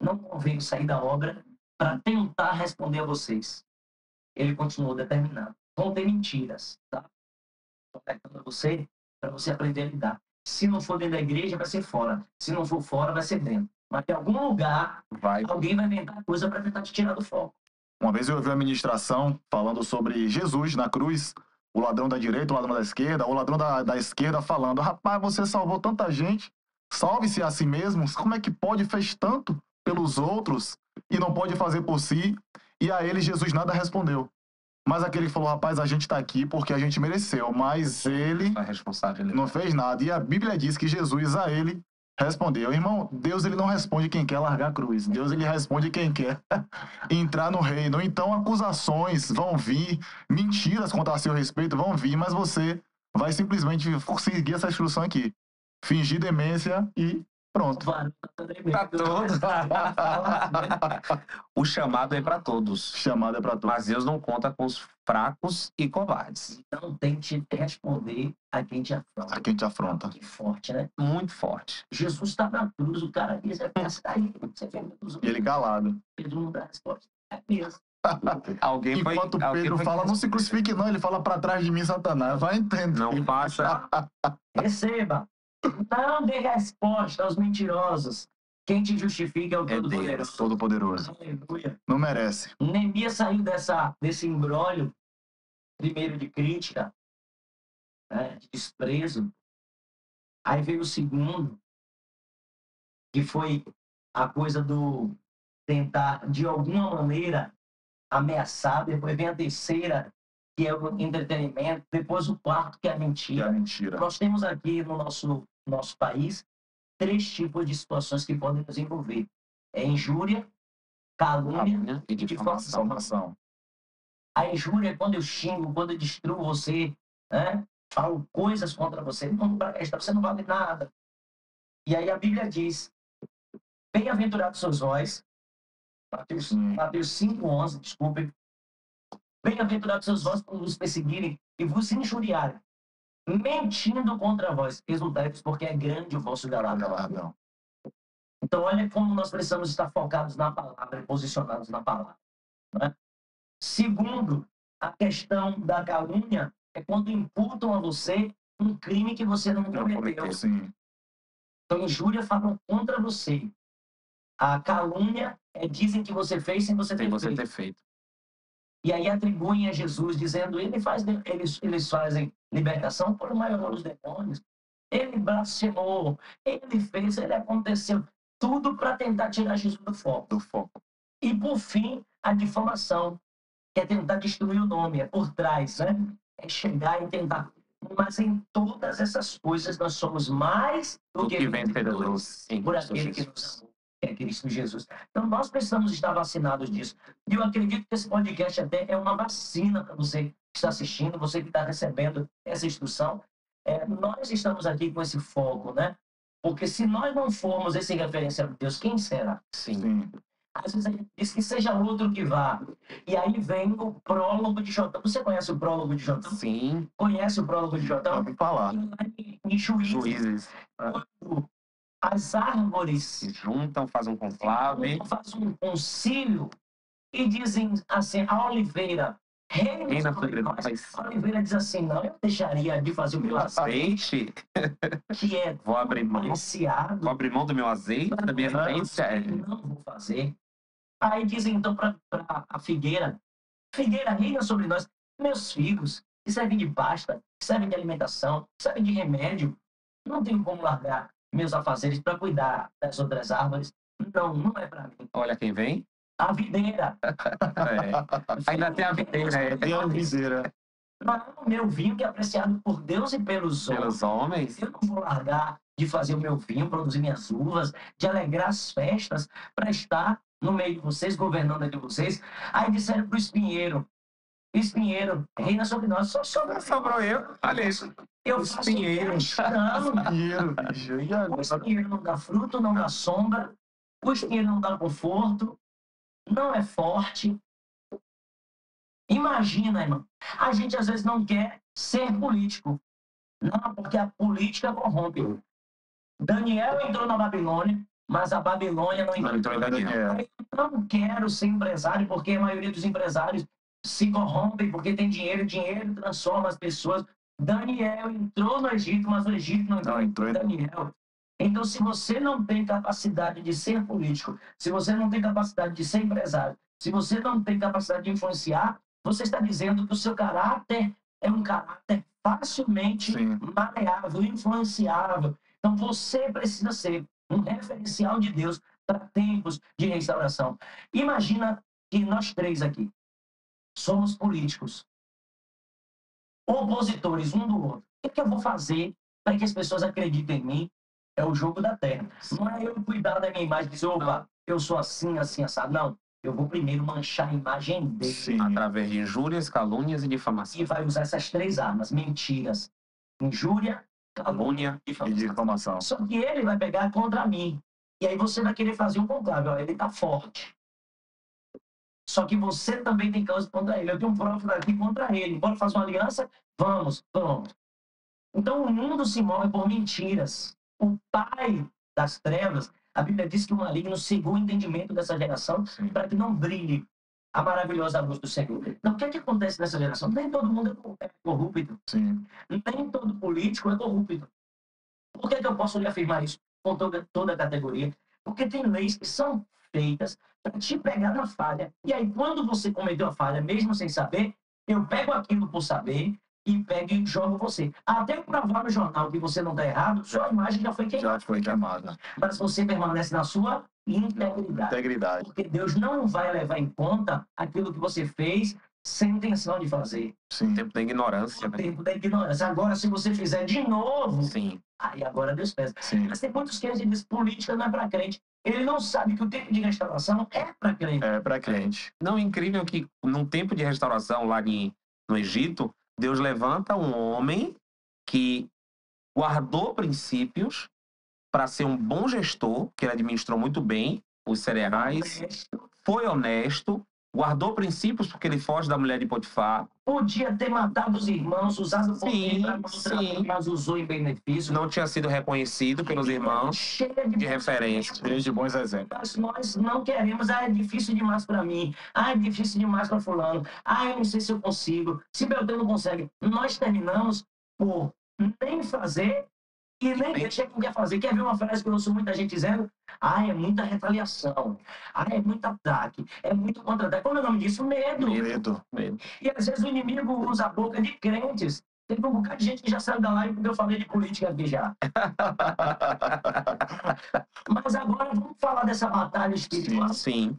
Speaker 1: Não convém sair da obra para tentar responder a vocês. Ele continuou determinado. Vão ter mentiras, tá? Estou alertando você para você aprender a lidar. Se não for dentro da igreja, vai ser fora. Se não for fora, vai ser dentro. Mas em algum lugar,
Speaker 3: Vai.
Speaker 1: alguém vai inventar coisa para tentar te tirar do foco.
Speaker 2: Uma vez eu ouvi uma ministração falando sobre Jesus na cruz, o ladrão da direita, o ladrão da esquerda, o ladrão da esquerda falando: rapaz, você salvou tanta gente, salve-se a si mesmo, como é que pode? Fez tanto pelos outros e não pode fazer por si. E a ele Jesus nada respondeu. Mas aquele que falou: rapaz, a gente está aqui porque a gente mereceu, mas ele
Speaker 3: A responsabilidade.
Speaker 2: não fez nada. E a Bíblia diz que Jesus a ele Respondeu. Irmão, Deus ele não responde quem quer largar a cruz. Deus ele responde quem quer entrar no reino. Então acusações vão vir, mentiras contra a seu respeito vão vir, mas você vai simplesmente seguir essa instrução aqui. Fingir demência e pronto.
Speaker 3: Pra todos. O chamado é para todos.
Speaker 2: Chamada é pra todos.
Speaker 3: Mas Deus não conta com os fracos e covardes.
Speaker 1: Não tente responder a quem te afronta.
Speaker 2: A quem te afronta.
Speaker 1: Que forte, né?
Speaker 3: Muito forte.
Speaker 1: Jesus está na cruz, o cara diz, é essa daí. Você vê
Speaker 2: E ele calado.
Speaker 1: Pedro não dá resposta. É mesmo.
Speaker 2: Enquanto Pedro fala, não se crucifique não, ele fala pra trás de mim, Satanás. Vai entender.
Speaker 3: Não faça.
Speaker 1: Receba. Não dê resposta aos mentirosos. Quem te justifica é o Todo-Poderoso.
Speaker 2: Todo-Poderoso.
Speaker 1: Aleluia.
Speaker 2: Não merece.
Speaker 1: Neemias saiu desse imbróglio, primeiro de crítica, né, de desprezo. Aí veio o segundo, que foi a coisa do tentar, de alguma maneira, ameaçar. Depois vem a terceira, que é o entretenimento. Depois o quarto, que é a
Speaker 2: Que é
Speaker 1: mentira.
Speaker 2: mentira.
Speaker 1: Nós temos aqui no nosso país 3 tipos de situações que podem nos envolver. É injúria, calúnia
Speaker 3: E
Speaker 1: e difamação.
Speaker 2: Salvação.
Speaker 1: A injúria é quando eu xingo, quando eu destruo você, né? Falo coisas contra você, não presta, você não vale nada. E aí a Bíblia diz, bem-aventurados sois vós, Mateus 5:11, desculpem, bem-aventurados sois vós quando vos perseguirem e vos injuriarem, mentindo contra vós, exultai-vos porque é grande o vosso galardão. Então, olha como nós precisamos estar focados na palavra e posicionados na palavra. Né? Segundo, a questão da calúnia é quando imputam a você um crime que você não cometeu.
Speaker 2: Sim.
Speaker 1: Então, injúria falam contra você. A calúnia dizem que você fez sem você ter feito. E aí atribuem a Jesus, dizendo, eles fazem libertação por maior dos demônios. Ele blasfemou, ele fez, ele aconteceu. Tudo para tentar tirar Jesus do foco. E, por fim, a difamação, que é tentar destruir o nome, é por trás, né? É chegar e tentar. Mas em todas essas coisas nós somos mais do que vencedores por aquele que nos amou, que é Cristo Jesus. Então nós precisamos estar vacinados disso. E eu acredito que esse podcast até é uma vacina para você que está assistindo, você que está recebendo essa instrução. Nós estamos aqui com esse foco, né? Porque se nós não formos esse referencial de Deus, quem será?
Speaker 2: Sim.
Speaker 1: Às vezes a gente diz que seja outro que vá. E aí vem o prólogo de Jotão. Você conhece o prólogo de Jotão?
Speaker 3: Sim.
Speaker 1: Conhece o prólogo de Jotão?
Speaker 2: Vamos falar.
Speaker 1: Em Juízes. Quando as árvores
Speaker 3: Se juntam, fazem um conclave.
Speaker 1: fazem um concílio e dizem assim, a oliveira, reina sobre nós. A oliveira diz assim, não, eu deixaria de fazer o meu
Speaker 3: Azeite?
Speaker 1: que é
Speaker 3: Vou abrir mão.
Speaker 1: apreciado.
Speaker 3: Vou abrir mão do meu azeite, da minha essência.
Speaker 1: Não vou fazer. Aí dizem então para a figueira, reina sobre nós, meus figos, que servem de pasta, que servem de alimentação, que servem de remédio, não tenho como largar meus afazeres para cuidar das outras árvores. Não é para mim.
Speaker 3: Olha quem vem.
Speaker 1: A videira.
Speaker 3: Ainda tem a videira.
Speaker 2: Tem a videira.
Speaker 1: Não, o meu vinho que é apreciado por Deus e pelos
Speaker 3: homens.
Speaker 1: Eu não vou largar de fazer o meu vinho, produzir minhas uvas, de alegrar as festas, para estar no meio de vocês, governando entre vocês. Aí disseram para o espinheiro, reina sobre nós, só
Speaker 3: sobrou eu. Olha isso.
Speaker 1: Eu faço
Speaker 3: espinheiro.
Speaker 2: Bicho.
Speaker 1: O espinheiro não dá fruto, não dá sombra, o espinheiro não dá conforto, não é forte. Imagina, irmão, a gente às vezes não quer ser político. Não, porque a política corrompe. Daniel entrou na Babilônia, mas a Babilônia não entrou
Speaker 2: em Daniel.
Speaker 1: Eu não quero ser empresário, porque a maioria dos empresários se corrompem porque tem dinheiro, dinheiro transforma as pessoas. Daniel entrou no Egito, mas o Egito não entrou em Daniel. Então, se você não tem capacidade de ser político, se você não tem capacidade de ser empresário, se você não tem capacidade de influenciar, você está dizendo que o seu caráter é um caráter facilmente maleável, influenciável. Então, você precisa ser um referencial de Deus para tempos de restauração. Imagina que nós 3 aqui somos políticos, opositores um do outro. O que eu vou fazer para que as pessoas acreditem em mim? É o jogo da terra. Não é eu cuidar da minha imagem e dizer, opa, eu sou assim, assim, assado. Não. Eu vou primeiro manchar a imagem dele.
Speaker 2: Sim.
Speaker 3: Através de injúrias, calúnias e difamação.
Speaker 1: E vai usar essas 3 armas: mentiras, injúria, calúnia
Speaker 3: Calúnia
Speaker 1: e
Speaker 2: E de difamação.
Speaker 1: Só que ele vai pegar contra mim. E aí você vai querer fazer o contrário. Ó, ele tá forte. Só que você também tem causa contra ele. Eu tenho um próprio aqui contra ele. Bora fazer uma aliança? Vamos, pronto. Então o mundo se move por mentiras. O pai das trevas, a Bíblia diz que o maligno cegou o entendimento dessa geração para que não brilhe a maravilhosa luz do Senhor. Então o que é que acontece nessa geração? Nem todo mundo é corrupto.
Speaker 2: Sim.
Speaker 1: Nem todo político é corrupto. Por que eu posso lhe afirmar isso com toda a categoria? Porque tem leis que são feitas para te pegar na falha. E aí, quando você cometeu a falha, mesmo sem saber, eu pego aquilo por saber e pego e jogo você. Até eu provar no jornal que você não está errado, sua imagem já foi queimada.
Speaker 2: Já foi queimada.
Speaker 1: Mas você permanece na sua integridade.
Speaker 2: Integridade.
Speaker 1: Porque Deus não vai levar em conta aquilo que você fez sem intenção de fazer.
Speaker 2: Sim.
Speaker 3: O tempo da ignorância,
Speaker 1: O
Speaker 3: né?
Speaker 1: tempo da ignorância. Agora, se você fizer de novo,
Speaker 3: Sim.
Speaker 1: aí agora Deus pesa.
Speaker 2: Sim.
Speaker 1: Mas tem muitos crentes que dizem que política não é para crente. Ele não sabe que o tempo de restauração é para crente.
Speaker 2: É pra crente.
Speaker 3: Não, incrível que num tempo de restauração lá no Egito, Deus levanta um homem que guardou princípios para ser um bom gestor, que ele administrou muito bem os cereais, foi honesto, guardou princípios porque ele foge da mulher de Potifar,
Speaker 1: Podia ter matado os irmãos, usado o poder
Speaker 3: Sim,
Speaker 1: para mostrar,
Speaker 3: sim.
Speaker 1: mas usou em benefício.
Speaker 3: não tinha sido reconhecido pelos irmãos
Speaker 1: Cheia
Speaker 3: de referência.
Speaker 2: Cheio de bons exemplos.
Speaker 1: Mas nós não queremos, é difícil demais para mim, é difícil demais para fulano, eu não sei se eu consigo, se Beltrão não consegue. Nós terminamos por nem fazer e nem deixar quem quer fazer. Quer ver uma frase que eu ouço muita gente dizendo? É muita retaliação, é muito ataque, é muito contra-ataque. Como é o nome disso? Medo.
Speaker 2: Medo.
Speaker 1: E às vezes o inimigo usa a boca de crentes. Teve um bocado de gente que já saiu da live porque eu falei de política aqui já. Mas agora vamos falar dessa batalha espiritual.
Speaker 3: Sim,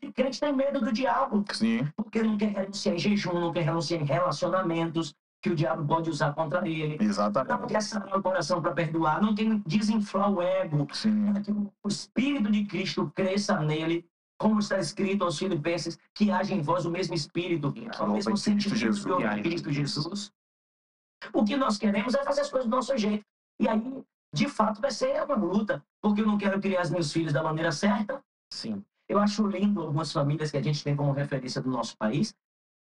Speaker 1: O crente tem medo do diabo,
Speaker 2: Sim.
Speaker 1: porque não quer renunciar em jejum, não quer renunciar em relacionamentos que o diabo pode usar contra ele. Não
Speaker 2: Exatamente.
Speaker 1: quer sanar o coração para perdoar, não quer desinflar o ego,
Speaker 2: Sim.
Speaker 1: para que o Espírito de Cristo cresça nele, como está escrito aos Filipenses, que haja em vós o mesmo Espírito, o mesmo sentimento de Cristo Jesus. O que nós queremos é fazer as coisas do nosso jeito. E aí, de fato, vai ser uma luta, porque eu não quero criar os meus filhos da maneira certa.
Speaker 3: sim.
Speaker 1: Eu acho lindo algumas famílias que a gente tem como referência do nosso país,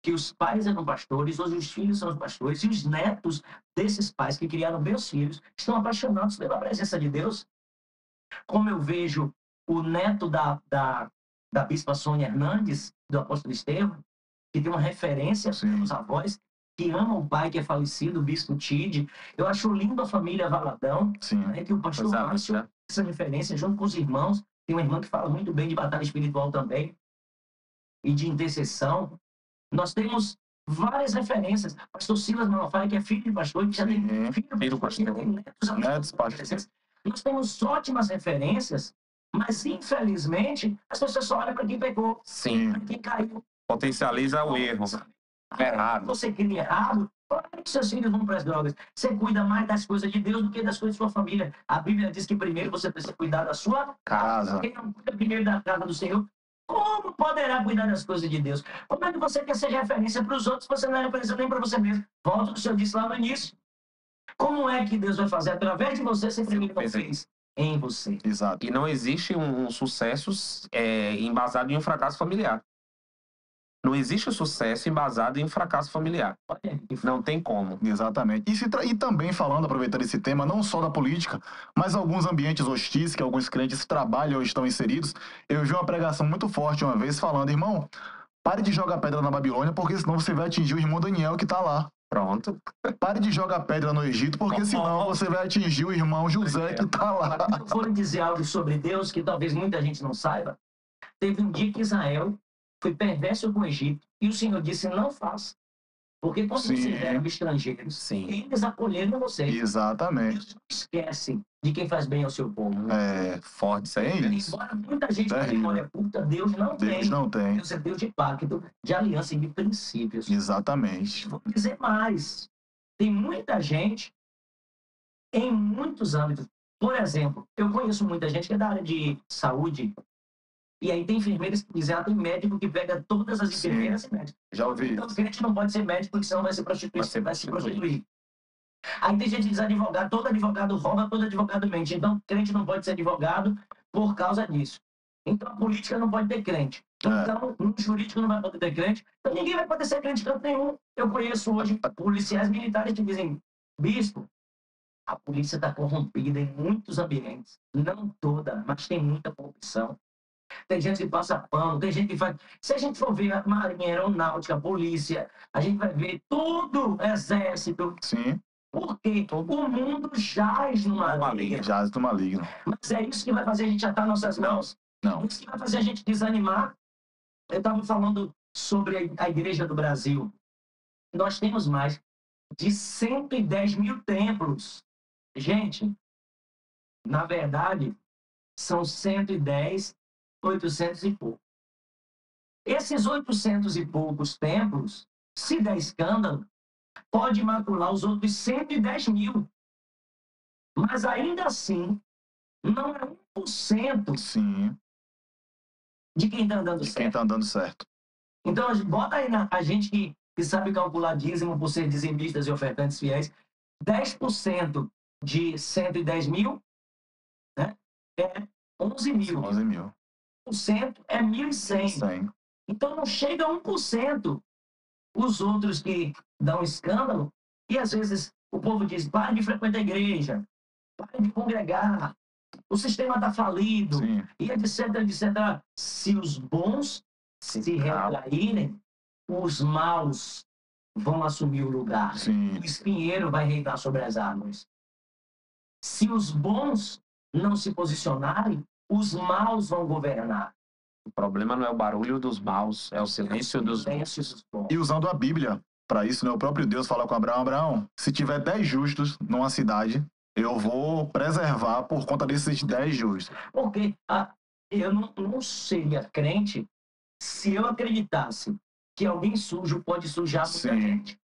Speaker 1: que os pais eram pastores, hoje os filhos são os pastores, e os netos desses pais que criaram bem os filhos estão apaixonados pela presença de Deus. Como eu vejo o neto da bispa Sônia Hernandes, do apóstolo Estevão, que tem uma referência pelos avós, que ama o pai que é falecido, o bispo Tide. Eu acho lindo a família Valadão,
Speaker 2: Sim.
Speaker 1: né, que o pastor Márcio, essa referência, junto com os irmãos, tem uma irmã que fala muito bem de batalha espiritual também, e de intercessão. Nós temos várias referências. Pastor Silas Malafaia, que é filho de pastor, que já tem filho de pastor, que tem netos pastores. Nós temos ótimas referências, mas infelizmente as pessoas só olham para quem pecou,
Speaker 3: Sim.
Speaker 1: para quem caiu.
Speaker 3: Potencializa o erro. Errado.
Speaker 1: Você cria errado, claro que seus filhos vão para as drogas. Você cuida mais das coisas de Deus do que das coisas da sua família. A Bíblia diz que primeiro você precisa cuidar da sua
Speaker 2: Casa.
Speaker 1: Quem não cuida primeiro da casa do Senhor, como poderá cuidar das coisas de Deus? Como é que você quer ser referência para os outros se você não é referência nem para você mesmo? Volta ao que o Senhor disse lá no início. Como é que Deus vai fazer através de você se primeiro não fez em você?
Speaker 2: Exato.
Speaker 3: E não existe um sucesso embasado em um fracasso familiar. Não existe o sucesso embasado em um fracasso familiar. Não tem como.
Speaker 2: Exatamente. E também falando, aproveitando esse tema, não só da política, mas alguns ambientes hostis que alguns crentes trabalham ou estão inseridos. Eu vi uma pregação muito forte uma vez falando, irmão, pare de jogar pedra na Babilônia, porque senão você vai atingir o irmão Daniel que está lá.
Speaker 3: Pronto.
Speaker 2: Pare de jogar pedra no Egito, porque senão você vai atingir o irmão José que está lá.
Speaker 1: Se eu for dizer algo sobre Deus que talvez muita gente não saiba, teve um dia que Israel foi perverso com o Egito e o Senhor disse, não faça. Porque quando vocês eram estrangeiros, eles acolheram vocês.
Speaker 2: Exatamente.
Speaker 1: Deus não esquece de quem faz bem ao seu povo.
Speaker 3: Forte isso aí.
Speaker 1: Embora muita gente tenha memória curta, Deus não tem.
Speaker 2: Deus não tem.
Speaker 1: Deus é Deus de pacto, de aliança e de princípios.
Speaker 2: Exatamente.
Speaker 1: Vou dizer mais. Tem muita gente, em muitos âmbitos, Por exemplo, eu conheço muita gente que é da área de saúde, e aí tem enfermeiras que dizem, tem médico que pega todas as
Speaker 2: Sim.
Speaker 1: enfermeiras e médicos.
Speaker 2: Já ouvi
Speaker 1: Então, o
Speaker 2: isso.
Speaker 1: crente não pode ser médico, porque senão vai se prostituir.
Speaker 3: Vai se prostituir.
Speaker 1: Aí tem gente que diz advogado, todo advogado rouba, todo advogado mente. Então, crente não pode ser advogado por causa disso. Então, a política não pode ter crente. Então, no jurídico não vai poder ter crente. Então, ninguém vai poder ser crente de canto nenhum. Eu conheço hoje policiais militares que dizem, bispo, a polícia está corrompida em muitos ambientes. Não toda, mas tem muita corrupção. Tem gente que passa pano, tem gente que faz... Se a gente for ver a marinha, aeronáutica, a polícia, a gente vai ver tudo, exército.
Speaker 2: Sim,
Speaker 1: Porque o mundo jaz no maligno.
Speaker 2: jaz do maligno.
Speaker 1: Mas é isso que vai fazer a gente atar nossas mãos.
Speaker 2: Não.
Speaker 1: É isso que vai fazer a gente desanimar. Eu estava falando sobre a Igreja do Brasil. Nós temos mais de 110 mil templos. Gente, na verdade, são 110, 800 e pouco. Esses 800 e poucos templos, se der escândalo, pode macular os outros 110 mil. Mas ainda assim, não é 1%
Speaker 2: Sim,
Speaker 1: de quem está andando
Speaker 2: de quem
Speaker 1: certo.
Speaker 2: está andando certo.
Speaker 1: Então, bota aí a gente que sabe calcular dízimo por ser dizimistas e ofertantes fiéis, 10% de 110 mil, né, é 11 mil.
Speaker 2: 11 mil.
Speaker 1: 1% é 1.100.
Speaker 2: 100.
Speaker 1: Então, não chega a 1%. Os outros que dão escândalo, e às vezes o povo diz, pare de frequentar a igreja, pare de congregar, o sistema está falido,
Speaker 2: Sim.
Speaker 1: e etc, etc. Se os bons se retraírem, os maus vão assumir o lugar.
Speaker 2: Sim.
Speaker 1: O espinheiro vai reinar sobre as árvores. Se os bons não se posicionarem, os maus vão governar.
Speaker 3: O problema não é o barulho dos maus, é o silêncio dos bons.
Speaker 2: E usando a Bíblia para isso, né? O próprio Deus fala com Abraão, Abraão, se tiver 10 justos numa cidade, eu vou preservar por conta desses 10 justos.
Speaker 1: Porque eu não seria crente se eu acreditasse que alguém sujo pode sujar muita
Speaker 2: Sim.
Speaker 1: gente.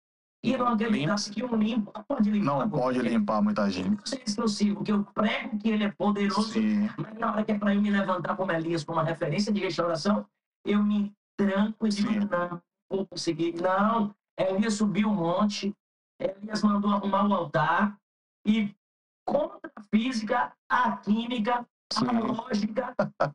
Speaker 1: E não acreditasse que um limpo pode limpar.
Speaker 2: Não
Speaker 1: muita
Speaker 2: pode
Speaker 1: gente.
Speaker 2: limpar muita
Speaker 1: Eu
Speaker 2: gente.
Speaker 1: não sei se eu sigo, que eu prego que ele é poderoso,
Speaker 2: Sim.
Speaker 1: mas na hora que é para eu me levantar como Elias, como uma referência de restauração, eu me tranco e digo,
Speaker 2: Sim.
Speaker 1: não vou conseguir. Não, Elias subiu o monte, Elias mandou arrumar o altar, e contra a física, a química,
Speaker 2: Sim.
Speaker 1: a lógica,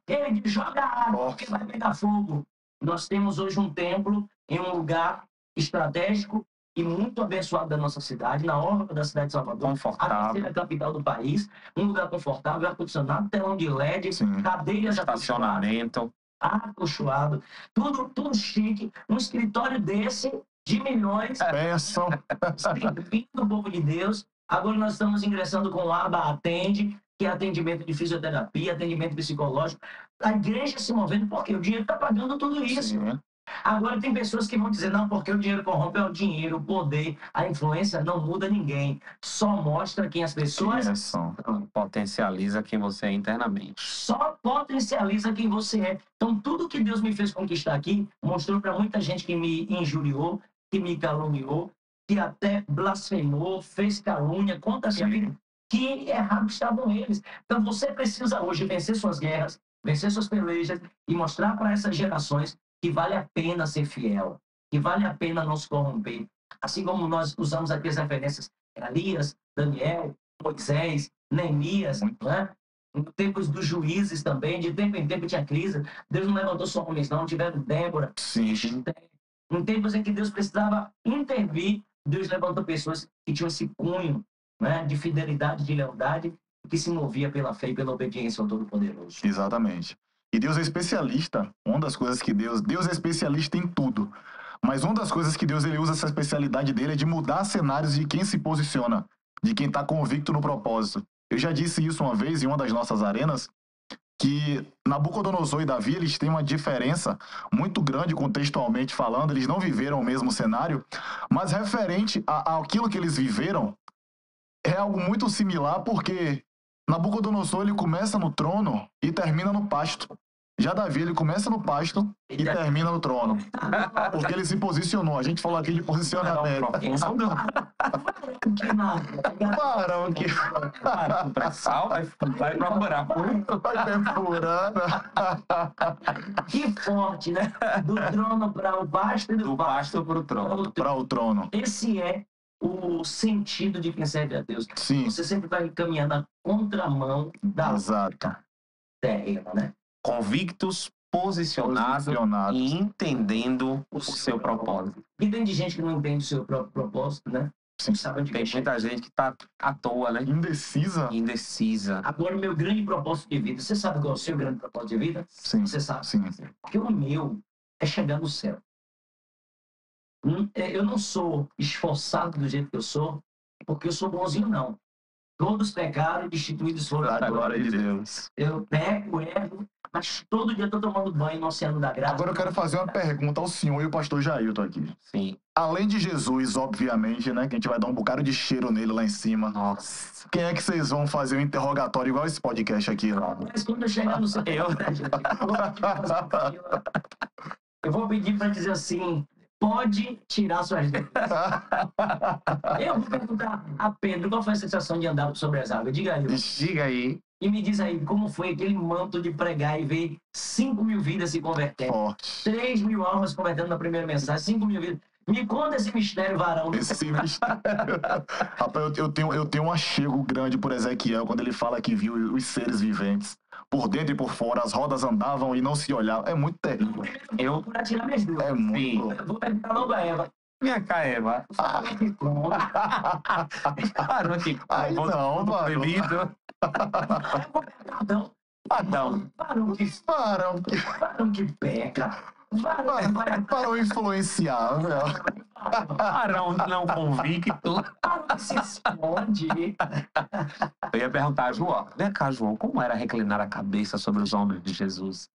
Speaker 1: ele diz, joga água, porque vai pegar fogo. Nós temos hoje um templo em um lugar estratégico e muito abençoado da nossa cidade, na orla da cidade de Salvador, a
Speaker 3: Confortável.
Speaker 1: terceira capital do país, um lugar confortável, ar-condicionado, telão de LED,
Speaker 2: Sim.
Speaker 1: cadeiras
Speaker 3: Estacionamento.
Speaker 1: acolchoado, tudo chique, um escritório desse de milhões,
Speaker 2: Peçam.
Speaker 1: servindo o povo de Deus. Agora nós estamos ingressando com o ABA Atende, que é atendimento de fisioterapia, atendimento psicológico. A igreja se movendo porque o dinheiro está pagando tudo isso.
Speaker 2: Sim.
Speaker 1: Agora tem pessoas que vão dizer, não, porque o dinheiro corrompe, é o dinheiro, o poder, a influência não muda ninguém. Só mostra quem as pessoas
Speaker 2: São.
Speaker 3: Potencializa quem você é internamente.
Speaker 1: só potencializa quem você é. Então, tudo que Deus me fez conquistar aqui, mostrou para muita gente que me injuriou, que me caluniou, que até blasfemou, fez calúnia contra a minha vida, que errados estavam eles. Então, você precisa hoje vencer suas guerras, vencer suas pelejas e mostrar para essas gerações que vale a pena ser fiel, que vale a pena não se corromper. Assim como nós usamos aqui as referências Elias, Daniel, Moisés, Neemias, né? Em tempos dos juízes também, de tempo em tempo tinha crise. Deus não levantou só homens, não, tiveram Débora.
Speaker 2: Sim.
Speaker 1: Em tempos em que Deus precisava intervir, Deus levantou pessoas que tinham esse cunho, né, de fidelidade, de lealdade, que se movia pela fé e pela obediência ao Todo-Poderoso.
Speaker 2: Exatamente. E Deus é especialista. Uma das coisas que Deus é especialista em tudo. Mas uma das coisas que Deus ele usa essa especialidade dele é de mudar cenários de quem se posiciona, de quem está convicto no propósito. Eu já disse isso uma vez em uma das nossas arenas, que Nabucodonosor e Davi, eles têm uma diferença muito grande contextualmente falando, eles não viveram o mesmo cenário, mas referente àquilo que eles viveram, é algo muito similar, porque Nabucodonosor, ele começa no trono e termina no pasto. Já Davi, ele começa no pasto e termina no trono. Porque ele se posicionou. A gente falou aqui de posicionamento.
Speaker 1: Que nada.
Speaker 2: Varão que
Speaker 3: O pré-sal vai procurar.
Speaker 2: vai perfurando.
Speaker 1: Que forte, né? Do trono para o pasto e do
Speaker 3: Do pasto pro trono.
Speaker 2: Para o trono.
Speaker 1: Esse é o sentido de quem serve a Deus.
Speaker 2: Sim,
Speaker 1: Você sempre vai caminhar na contramão da
Speaker 2: exato.
Speaker 1: terrena, né?
Speaker 3: Convictos, posicionados
Speaker 2: Posicionados.
Speaker 3: e entendendo o seu propósito.
Speaker 1: E tem de gente que não entende o seu próprio propósito, né?
Speaker 2: Sim.
Speaker 1: Não sabe onde
Speaker 3: Tem
Speaker 1: quer
Speaker 3: muita
Speaker 1: chegar.
Speaker 3: gente que tá à toa, né?
Speaker 2: Indecisa?
Speaker 3: Indecisa.
Speaker 1: Agora, o meu grande propósito de vida, você sabe qual é o seu grande propósito de vida?
Speaker 2: Sim,
Speaker 1: Você sabe.
Speaker 2: sim.
Speaker 1: Porque o meu é chegar no céu. Eu não sou esforçado do jeito que eu sou, porque eu sou bonzinho, não. Todos pecaram e destituídos foram
Speaker 2: Para
Speaker 1: da
Speaker 2: a glória de Deus.
Speaker 1: Eu peco, erro, mas todo dia eu tô tomando banho no Oceano da Graça.
Speaker 2: Agora eu quero fazer uma pergunta ao senhor e o pastor Jailton aqui.
Speaker 3: Sim.
Speaker 2: Além de Jesus, obviamente, né? Que a gente vai dar um bocado de cheiro nele lá em cima.
Speaker 3: Nossa.
Speaker 2: Quem é que vocês vão fazer um interrogatório igual esse podcast aqui?
Speaker 1: Mas quando eu chegar no céu, eu vou pedir para dizer assim, pode tirar suas dúvidas. Eu vou perguntar a Pedro qual foi a sensação de andar sobre as águas. Diga aí.
Speaker 3: Diga aí.
Speaker 1: E me diz aí, como foi aquele manto de pregar e ver 5.000 vidas se convertendo,
Speaker 2: Forte.
Speaker 1: 3.000 almas se convertendo na primeira mensagem, 5.000 vidas. Me conta esse mistério, varão.
Speaker 2: Esse mistério. Rapaz, eu tenho um achego grande por Ezequiel quando ele fala que viu os seres viventes. Por dentro e por fora, as rodas andavam e não se olhavam. É muito terrível.
Speaker 1: Eu vou procurar tirar minhas dúvidas.
Speaker 2: É muito.
Speaker 1: Eu vou perguntar logo a Eva.
Speaker 3: Minha cá, Eva. Parou aqui.
Speaker 2: Aí não, mano.
Speaker 3: Bebido.
Speaker 1: Adão.
Speaker 3: Adão.
Speaker 1: Varão que peca. Varão
Speaker 2: Para influenciar, velho.
Speaker 3: Parão não convicto.
Speaker 1: que se esconde.
Speaker 3: Eu ia perguntar a João. Vem cá, João, como era reclinar a cabeça sobre os ombros de Jesus?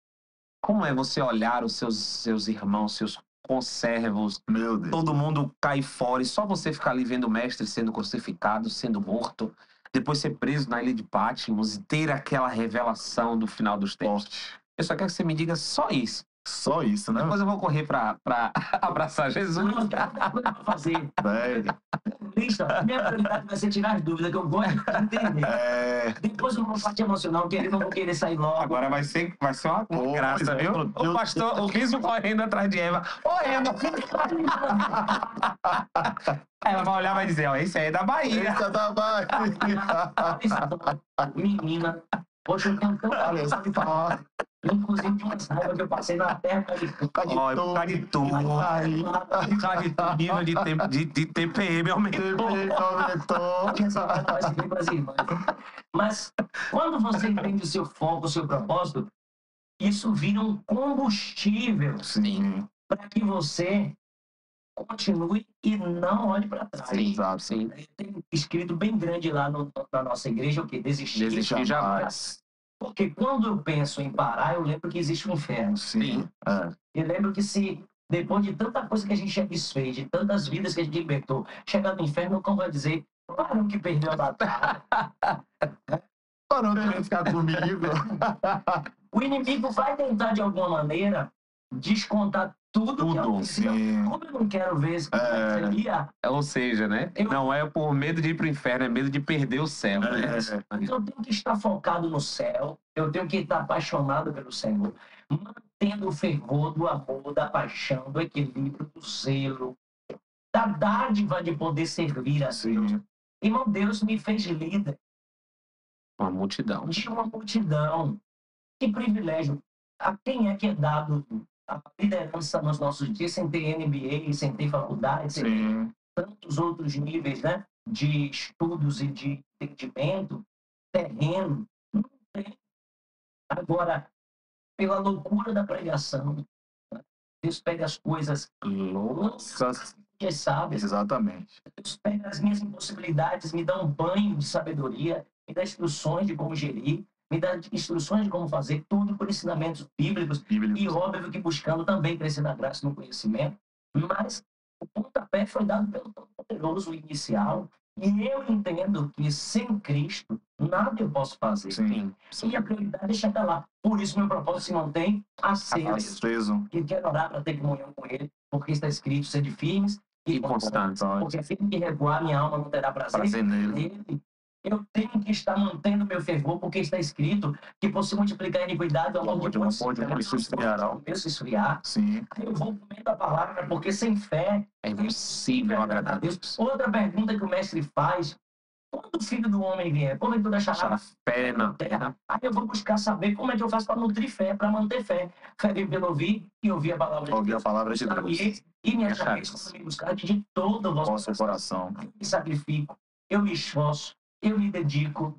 Speaker 3: Como é você olhar os seus irmãos, seus conservos,
Speaker 2: Meu Deus.
Speaker 3: todo mundo cai fora e só você ficar ali vendo o mestre sendo crucificado, sendo morto, depois ser preso na ilha de Patmos e ter aquela revelação do final dos tempos?
Speaker 2: Forte.
Speaker 3: Eu só quero que você me diga só isso.
Speaker 2: Só isso, né?
Speaker 3: Depois eu vou correr pra abraçar Jesus.
Speaker 1: Não, tem muita coisa pra fazer.
Speaker 2: Velho.
Speaker 1: Lista, minha prioridade vai ser tirar as dúvidas, que eu gosto de entender.
Speaker 2: É.
Speaker 1: Depois eu vou parte emocional, que eles não vão querer sair logo.
Speaker 3: Agora vai ser uma
Speaker 2: Pô,
Speaker 3: graça,
Speaker 2: pois é,
Speaker 3: viu?
Speaker 2: eu-
Speaker 3: O pastor, o riso correndo atrás de Eva. Ô, Eva! Ela vai olhar e vai dizer, ó, esse aí é da Bahia.
Speaker 2: Eita, tá bem.
Speaker 1: Menina, poxa, eu tenho tão
Speaker 2: Olha
Speaker 1: sabe
Speaker 2: só.
Speaker 1: falar. Inclusive de umas raivas que eu passei na terra.
Speaker 3: Ó, por causa de tudo.
Speaker 2: Aí.
Speaker 3: Por causa de tudo. Nível de TPM aumentou.
Speaker 1: Mas quando você entende o seu foco, o seu propósito, isso vira um combustível
Speaker 2: Sim,
Speaker 1: para que você continue e não olhe para trás.
Speaker 3: Sim,
Speaker 2: exato.
Speaker 3: sim.
Speaker 1: Tem escrito bem grande lá na nossa igreja o que? Desistir.
Speaker 3: Desistir jamais.
Speaker 1: Porque quando eu penso em parar, eu lembro que existe um inferno.
Speaker 2: Sim. É.
Speaker 1: Eu lembro que se, depois de tanta coisa que a gente já desfez, de tantas vidas que a gente libertou, chegar no inferno, o cão vai dizer, para que perdeu a batalha.
Speaker 2: Para não querer ficar comigo.
Speaker 1: O inimigo vai tentar, de alguma maneira, descontar tudo que
Speaker 3: Tudo,
Speaker 1: aconteceu.
Speaker 2: sim.
Speaker 1: Como eu não quero ver esse seria,
Speaker 3: Ou seja, né? Não é por medo de ir pro inferno, é medo de perder o céu. Né?
Speaker 1: então eu tenho que estar focado no céu, eu tenho que estar apaixonado pelo Senhor, mantendo o fervor do amor, da paixão, do equilíbrio, do zelo, da dádiva de poder servir a Deus.
Speaker 2: Sim.
Speaker 1: Irmão, Deus me fez líder
Speaker 3: Uma multidão.
Speaker 1: de uma multidão. Que privilégio. A quem é que é dado a liderança nos nossos dias sem ter MBA, sem ter faculdade, sem ter
Speaker 2: Sim.
Speaker 1: tantos outros níveis, né, de estudos e de entendimento, terreno? Não tem. Agora, pela loucura da pregação, né, Deus pega as coisas
Speaker 3: Nossa.
Speaker 1: que sabe,
Speaker 2: Exatamente.
Speaker 1: Deus pega as minhas impossibilidades, me dá um banho de sabedoria, me dá instruções de como gerir, me dá instruções de como fazer, tudo por ensinamentos bíblicos, e óbvio que buscando também crescer na graça e no conhecimento, mas o pontapé foi dado pelo Todo-Poderoso inicial, e eu entendo que sem Cristo, nada eu posso fazer.
Speaker 2: Sim.
Speaker 1: E a prioridade é chegar lá. Por isso meu propósito se mantém aceso.
Speaker 2: Aceso.
Speaker 1: E quero orar para ter comunhão com Ele, porque está escrito, sede firmes
Speaker 3: e constante.
Speaker 1: Porque aquele que recuar minha alma não terá prazer nele. Eu tenho que estar mantendo meu fervor, porque está escrito que por se multiplicar a iniquidade, o amor de Deus se esfriar.
Speaker 2: Sim.
Speaker 1: Aí eu vou comendo a palavra, porque sem fé
Speaker 3: é impossível agradar a Deus.
Speaker 1: Outra pergunta que o mestre faz: quando o Filho do Homem vier, porventura achará
Speaker 3: fé na terra?
Speaker 1: Aí eu vou buscar saber como é que eu faço para nutrir fé, para manter fé. Fé vem pelo ouvir e ouvir a palavra de Deus.
Speaker 2: Ouvir a palavra de Deus.
Speaker 1: E me achareis quando me buscar de todo o vosso
Speaker 2: coração.
Speaker 1: Eu me sacrifico, eu me esforço, eu me dedico.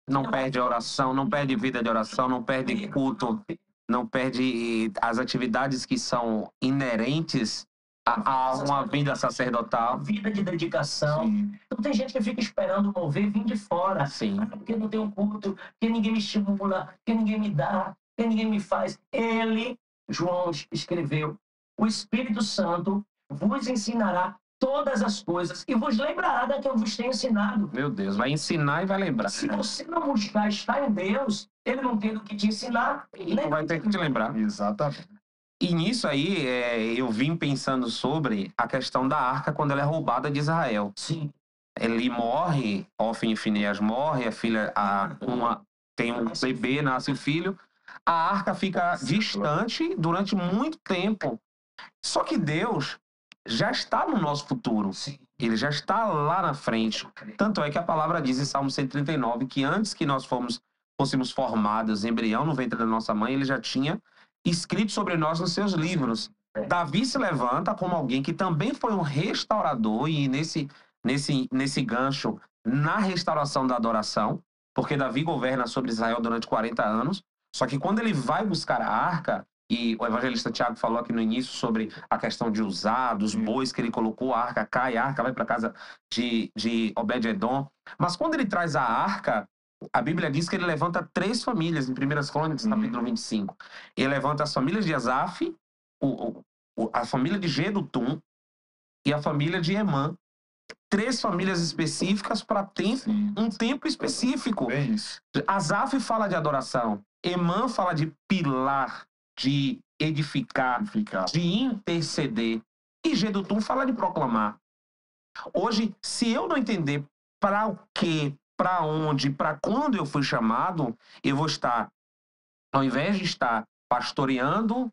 Speaker 3: Não perde oração, não perde vida de oração, não perde culto, não perde as atividades que são inerentes a uma vida sacerdotal.
Speaker 1: Vida de dedicação.
Speaker 2: Sim.
Speaker 1: Então tem gente que fica esperando mover vir de fora.
Speaker 3: Sim.
Speaker 1: Porque não tem um culto, porque ninguém me estimula, porque ninguém me dá, porque ninguém me faz. Ele, João, escreveu: o Espírito Santo vos ensinará todas as coisas e vos lembrará da que eu vos tenho ensinado.
Speaker 3: Meu Deus, vai ensinar e vai lembrar.
Speaker 1: Se você não buscar estar em Deus, ele não tem o que te ensinar.
Speaker 3: Não vai ter que te lembrar.
Speaker 2: Exatamente.
Speaker 3: E nisso aí, eu vim pensando sobre a questão da arca quando ela é roubada de Israel.
Speaker 1: Sim.
Speaker 3: Ele morre, Ofni e Finéias morre, a filha, tem um bebê, nasce o filho. A arca fica distante durante muito tempo. Só que Deus já está no nosso futuro.
Speaker 1: Sim.
Speaker 3: Ele já está lá na frente. Tanto é que a palavra diz em Salmo 139 que antes que nós fôssemos formados, embrião no ventre da nossa mãe, ele já tinha escrito sobre nós nos seus livros. Davi se levanta como alguém que também foi um restaurador, e nesse gancho, na restauração da adoração, porque Davi governa sobre Israel durante 40 anos, só que quando ele vai buscar a arca, e o evangelista Tiago falou aqui no início sobre a questão de usar, dos bois que ele colocou, a arca cai, a arca vai para a casa de Obed-edom. Mas quando ele traz a arca, a Bíblia diz que ele levanta 3 famílias, em 1 Crônicas, capítulo 25. Ele levanta as famílias de Asaf, a família de Gedutum e a família de Emã. 3 famílias específicas para um tempo específico.
Speaker 2: É isso.
Speaker 3: Asaf fala de adoração. Emã fala de pilar, de edificar, de interceder. E Gedutum fala de proclamar. Hoje, se eu não entender para o quê, para onde, para quando eu fui chamado, eu vou estar, ao invés de estar pastoreando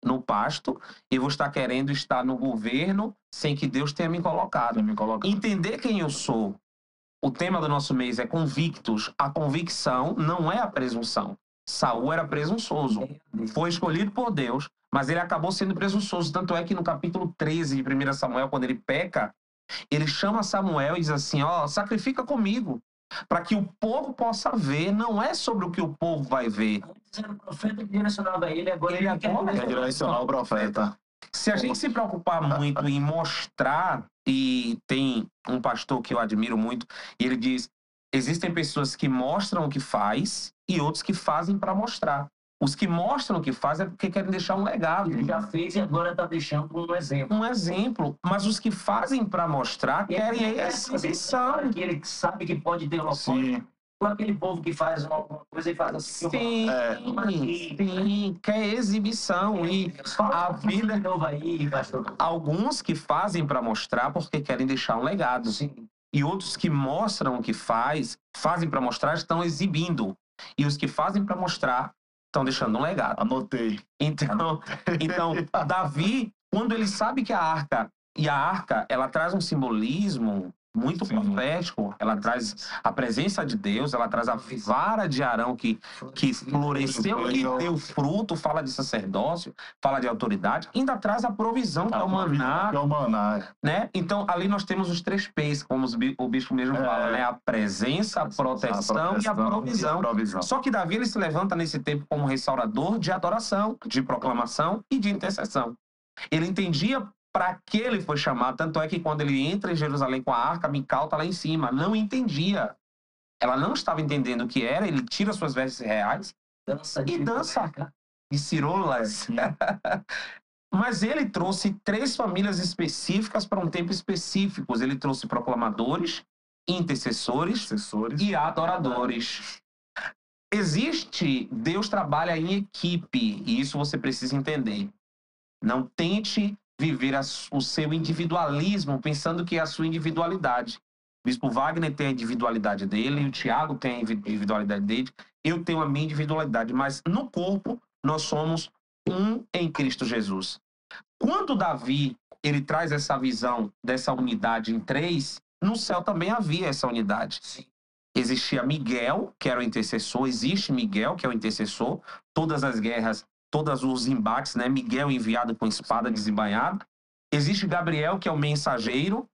Speaker 3: no pasto, eu vou estar querendo estar no governo sem que Deus tenha me colocado. Entender quem eu sou. O tema do nosso mês é convictos. A convicção não é a presunção. Saul era presunçoso. Foi escolhido por Deus, mas ele acabou sendo presunçoso. Tanto é que no capítulo 13 de 1 Samuel, quando ele peca, ele chama Samuel e diz assim: sacrifica comigo, para que o povo possa ver. Não é sobre o que o povo vai ver.
Speaker 1: Era o profeta que direcionava ele, agora ele
Speaker 2: quer direcionar o profeta.
Speaker 3: Se a gente se preocupar muito em mostrar, e tem um pastor que eu admiro muito, e ele diz: existem pessoas que mostram o que faz e outros que fazem para mostrar. Os que mostram o que faz é porque querem deixar um legado.
Speaker 1: Ele já fez e agora está deixando um exemplo.
Speaker 3: Um exemplo. Mas os que fazem para mostrar querem a exibição.
Speaker 1: Ele sabe que pode ter uma coisa. Aquele povo que faz uma coisa e faz assim.
Speaker 3: Sim, quer exibição. E a vida. Alguns que fazem para mostrar porque querem deixar um legado.
Speaker 1: Sim.
Speaker 3: E outros que mostram o que fazem para mostrar, estão exibindo. E os que fazem para mostrar estão deixando um legado.
Speaker 2: Anotei.
Speaker 3: Então, Davi, quando ele sabe que a arca, ela traz um simbolismo muito profético, ela traz a presença de Deus, ela traz a vara de Arão que floresceu e deu fruto, fala de sacerdócio, fala de autoridade, ainda traz a provisão, que é o maná. Né? Então, ali nós temos os 3 P's, como o bispo mesmo fala, né? A presença, a proteção e a provisão. Só que Davi, ele se levanta nesse tempo como restaurador de adoração, de proclamação e de intercessão. Ele entendia para que ele foi chamado, tanto é que quando ele entra em Jerusalém com a arca, Mical está lá em cima, não entendia. Ela não estava entendendo o que era, ele tira suas vestes reais e dança de cirolas. Mas ele trouxe 3 famílias específicas para um tempo específico. Ele trouxe proclamadores, intercessores e adoradores. Deus trabalha em equipe, e isso você precisa entender. Não tente viver o seu individualismo, pensando que é a sua individualidade. O Bispo Wagner tem a individualidade dele, o Tiago tem a individualidade dele, eu tenho a minha individualidade, mas no corpo nós somos um em Cristo Jesus. Quando Davi ele traz essa visão dessa unidade em três, no céu também havia essa unidade.
Speaker 1: Sim.
Speaker 3: Existia Miguel, que era o intercessor, existe Miguel, que é o intercessor, todas as guerras, todos os embates, né? Miguel enviado com espada desembainhada. Existe Gabriel, que é o mensageiro.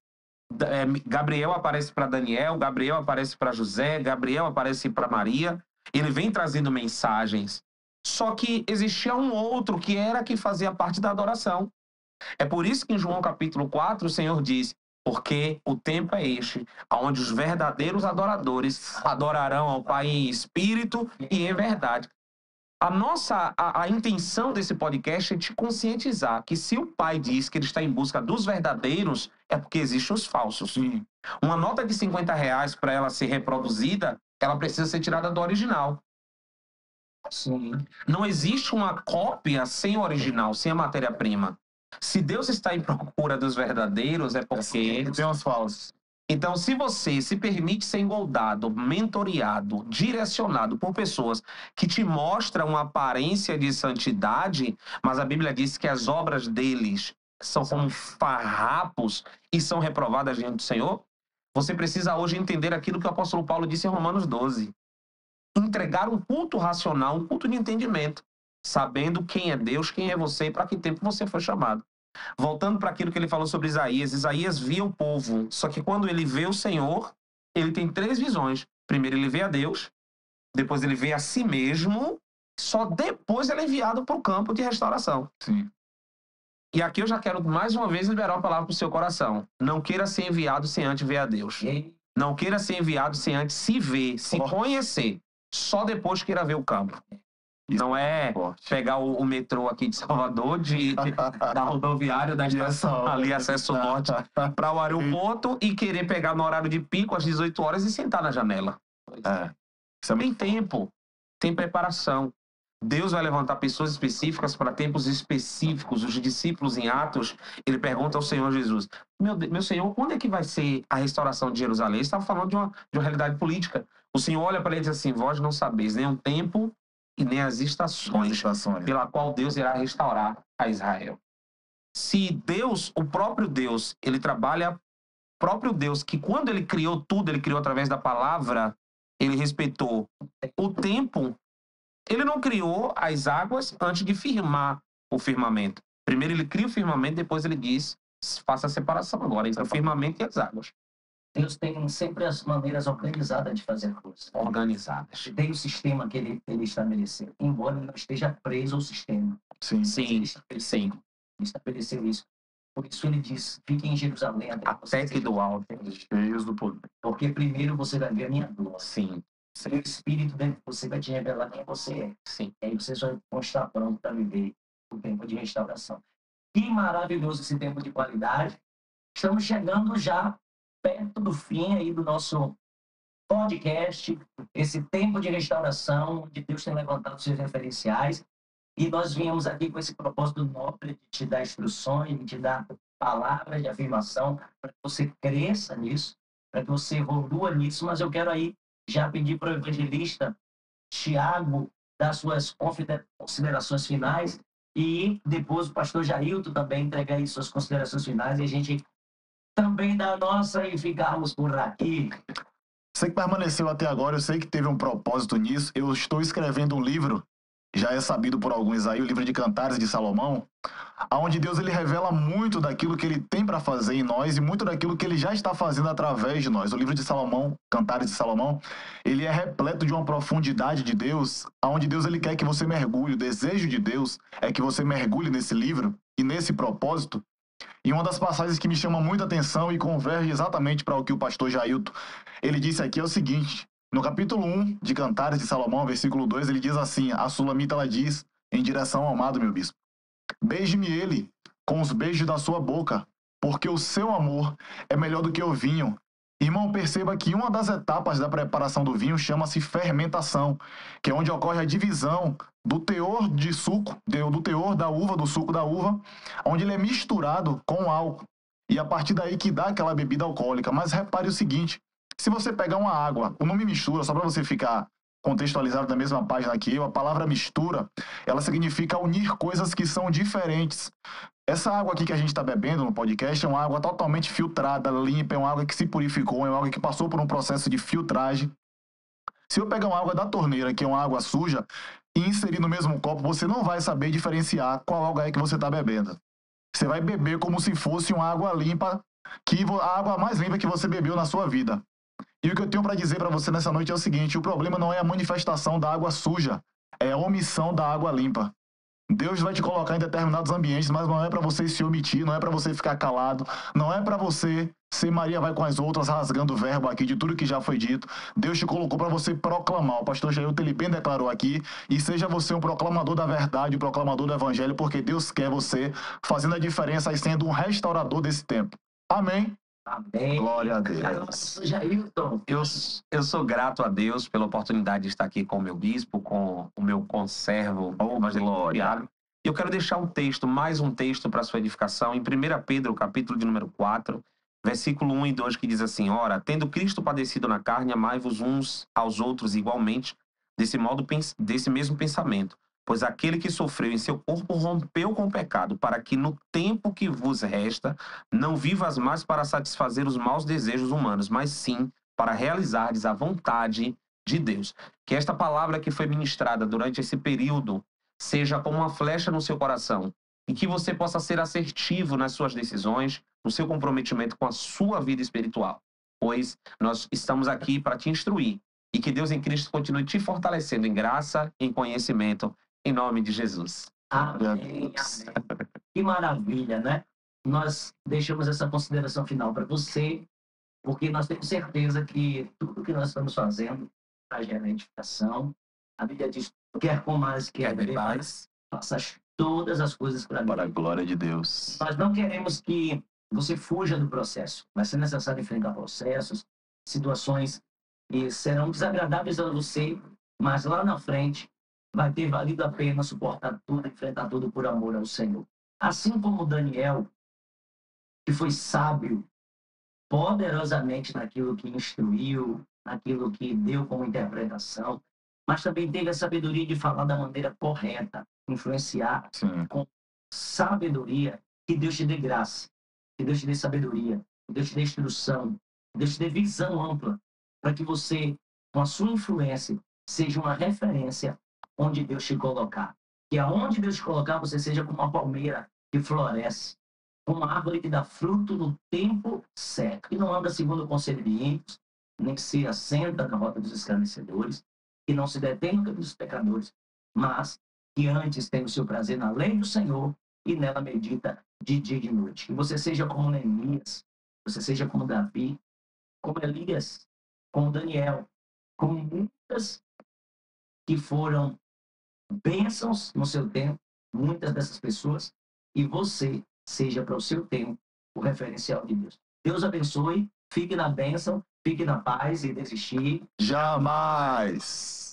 Speaker 3: Gabriel aparece para Daniel, Gabriel aparece para José, Gabriel aparece para Maria. Ele vem trazendo mensagens. Só que existia um outro que fazia parte da adoração. É por isso que em João capítulo 4 o Senhor diz: porque o tempo é este, onde os verdadeiros adoradores adorarão ao Pai em espírito e em verdade. A intenção desse podcast é te conscientizar que se o Pai diz que ele está em busca dos verdadeiros, é porque existem os falsos.
Speaker 2: Sim.
Speaker 3: Uma nota de R$50 para ela ser reproduzida, ela precisa ser tirada do original.
Speaker 1: Sim.
Speaker 3: Não existe uma cópia sem o original, sem a matéria-prima. Se Deus está em procura dos verdadeiros, é porque
Speaker 2: Tem uns falsos.
Speaker 3: Então, se você se permite ser engoldado, mentoreado, direcionado por pessoas que te mostram uma aparência de santidade, mas a Bíblia diz que as obras deles são como farrapos e são reprovadas diante do Senhor, você precisa hoje entender aquilo que o apóstolo Paulo disse em Romanos 12. Entregar um culto racional, um culto de entendimento, sabendo quem é Deus, quem é você e para que tempo você foi chamado. Voltando para aquilo que ele falou sobre Isaías, Isaías via o povo, só que quando ele vê o Senhor, ele tem três visões. Primeiro ele vê a Deus, depois ele vê a si mesmo, só depois ele é enviado para o campo de restauração.
Speaker 2: Sim.
Speaker 3: E aqui eu já quero mais uma vez liberar uma palavra para o seu coração. Não queira ser enviado sem antes ver a Deus. Não queira ser enviado sem antes se ver, se conhecer. Só depois queira ver o campo. Não é pegar o metrô aqui de Salvador, da rodoviária, da estação ali, acesso norte, para o aeroporto e querer pegar no horário de pico, às 18 horas, e sentar na janela. Tem tempo, tem preparação. Deus vai levantar pessoas específicas para tempos específicos. Os discípulos em Atos, ele pergunta ao Senhor Jesus: meu Senhor, quando é que vai ser a restauração de Jerusalém? Ele estava falando de uma realidade política. O Senhor olha para ele e diz assim: vós não sabeis nem o tempo e nem as estações pela qual Deus irá restaurar a Israel. Se Deus, o próprio Deus, ele trabalha, o próprio Deus, que quando ele criou tudo, ele criou através da palavra, ele respeitou o tempo, ele não criou as águas antes de firmar o firmamento. Primeiro ele cria o firmamento, depois ele diz, faça a separação agora entre o firmamento e as águas.
Speaker 1: Deus tem sempre as maneiras organizadas de fazer coisas.
Speaker 3: Organizadas.
Speaker 1: Tem o sistema que ele estabeleceu, embora ele não esteja preso ao sistema.
Speaker 2: Sim.
Speaker 3: Sim.
Speaker 1: Ele estabeleceu isso. Por isso ele diz: fique em Jerusalém
Speaker 3: até que do alto.
Speaker 2: Cheios do poder.
Speaker 1: Porque primeiro você vai ver a minha glória.
Speaker 3: Sim.
Speaker 1: O Espírito dentro de você vai te revelar quem você é.
Speaker 3: Sim.
Speaker 1: E aí você só vai estar pronto para viver o tempo de restauração. Que maravilhoso esse tempo de qualidade. Estamos chegando já perto do fim aí do nosso podcast, esse tempo de restauração, onde Deus tem levantado os seus referenciais, e nós viemos aqui com esse propósito nobre de te dar instruções, de te dar palavras de afirmação, para que você cresça nisso, para que você evolua nisso, mas eu quero aí já pedir para o evangelista Tiago dar suas considerações finais, e depois o pastor Jailton também entregar aí suas considerações finais, e a gente também da nossa e ficarmos por aqui.
Speaker 2: Você que permaneceu até agora, eu sei que teve um propósito nisso. Eu estou escrevendo um livro, já é sabido por alguns aí, o livro de Cantares de Salomão, onde Deus ele revela muito daquilo que ele tem para fazer em nós e muito daquilo que ele já está fazendo através de nós. O livro de Salomão, Cantares de Salomão, ele é repleto de uma profundidade de Deus, onde Deus ele quer que você mergulhe. O desejo de Deus é que você mergulhe nesse livro e nesse propósito. E uma das passagens que me chama muita atenção e converge exatamente para o que o pastor Jailton, ele disse aqui é o seguinte: no capítulo 1 de Cantares de Salomão, versículo 2, ele diz assim, a Sulamita ela diz, em direção ao amado meu bispo: beije-me ele com os beijos da sua boca, porque o seu amor é melhor do que o vinho, Irmão, perceba que uma das etapas da preparação do vinho chama-se fermentação, que é onde ocorre a divisão do teor de suco, do teor da uva, do suco da uva, onde ele é misturado com álcool. E a partir daí que dá aquela bebida alcoólica. Mas repare o seguinte, se você pegar uma água, o nome mistura, só para você ficar contextualizado na mesma página que eu, a palavra mistura, ela significa unir coisas que são diferentes. Essa água aqui que a gente está bebendo no podcast é uma água totalmente filtrada, limpa, é uma água que se purificou, é uma água que passou por um processo de filtragem. Se eu pegar uma água da torneira, que é uma água suja, e inserir no mesmo copo, você não vai saber diferenciar qual água é que você está bebendo. Você vai beber como se fosse uma água limpa, a água mais limpa que você bebeu na sua vida. E o que eu tenho para dizer para você nessa noite é o seguinte, o problema não é a manifestação da água suja, é a omissão da água limpa. Deus vai te colocar em determinados ambientes, mas não é para você se omitir, não é para você ficar calado, não é para você ser Maria vai com as outras, rasgando o verbo aqui de tudo que já foi dito. Deus te colocou para você proclamar. O pastor Jailton, ele bem declarou aqui, e seja você um proclamador da verdade, um proclamador do evangelho, porque Deus quer você fazendo a diferença e sendo um restaurador desse tempo. Amém?
Speaker 1: Amém.
Speaker 2: Glória a Deus.
Speaker 1: Jailton.
Speaker 3: Eu sou grato a Deus pela oportunidade de estar aqui com o meu bispo, com o meu conservo, glória. E eu quero deixar um texto, mais um texto para sua edificação, em 1 Pedro, capítulo de número 4, versículo 1 e 2, que diz assim: Ora, tendo Cristo padecido na carne, amai-vos uns aos outros igualmente, desse mesmo pensamento. Pois aquele que sofreu em seu corpo rompeu com o pecado, para que no tempo que vos resta, não vivas mais para satisfazer os maus desejos humanos, mas sim para realizardes a vontade de Deus. Que esta palavra que foi ministrada durante esse período seja como uma flecha no seu coração, e que você possa ser assertivo nas suas decisões, no seu comprometimento com a sua vida espiritual. Pois nós estamos aqui para te instruir, e que Deus em Cristo continue te fortalecendo em graça e em conhecimento, em nome de Jesus.
Speaker 1: Amém, amém. Que maravilha, né? Nós deixamos essa consideração final para você, porque nós temos certeza que tudo que nós estamos fazendo para gerar edificação, a Bíblia diz, quer comas, quer beber mais, faças todas as coisas para
Speaker 2: a glória de Deus.
Speaker 1: Nós não queremos que você fuja do processo. Vai ser necessário enfrentar processos, situações que serão desagradáveis a você, mas lá na frente vai ter valido a pena suportar tudo, enfrentar tudo por amor ao Senhor. Assim como Daniel, que foi sábio poderosamente naquilo que instruiu, naquilo que deu como interpretação, mas também teve a sabedoria de falar da maneira correta, influenciar com sabedoria. Que Deus te dê graça, que Deus te dê sabedoria, que Deus te dê instrução, que Deus te dê visão ampla, para que você, com a sua influência, seja uma referência onde Deus te colocar. Que aonde Deus te colocar, você seja como uma palmeira que floresce, como uma árvore que dá fruto no tempo certo, que não anda segundo o conselho de ímpios, nem se assenta na rota dos escarnecedores, que não se detém no caminho dos pecadores, mas que antes tem o seu prazer na lei do Senhor e nela medita de dia e de noite. Que você seja como Neemias, você seja como Davi, como Elias, como Daniel, como muitas que foram bênçãos no seu tempo, muitas dessas pessoas, e você seja para o seu tempo o referencial de Deus. Deus abençoe, fique na bênção, fique na paz e desistir
Speaker 2: jamais.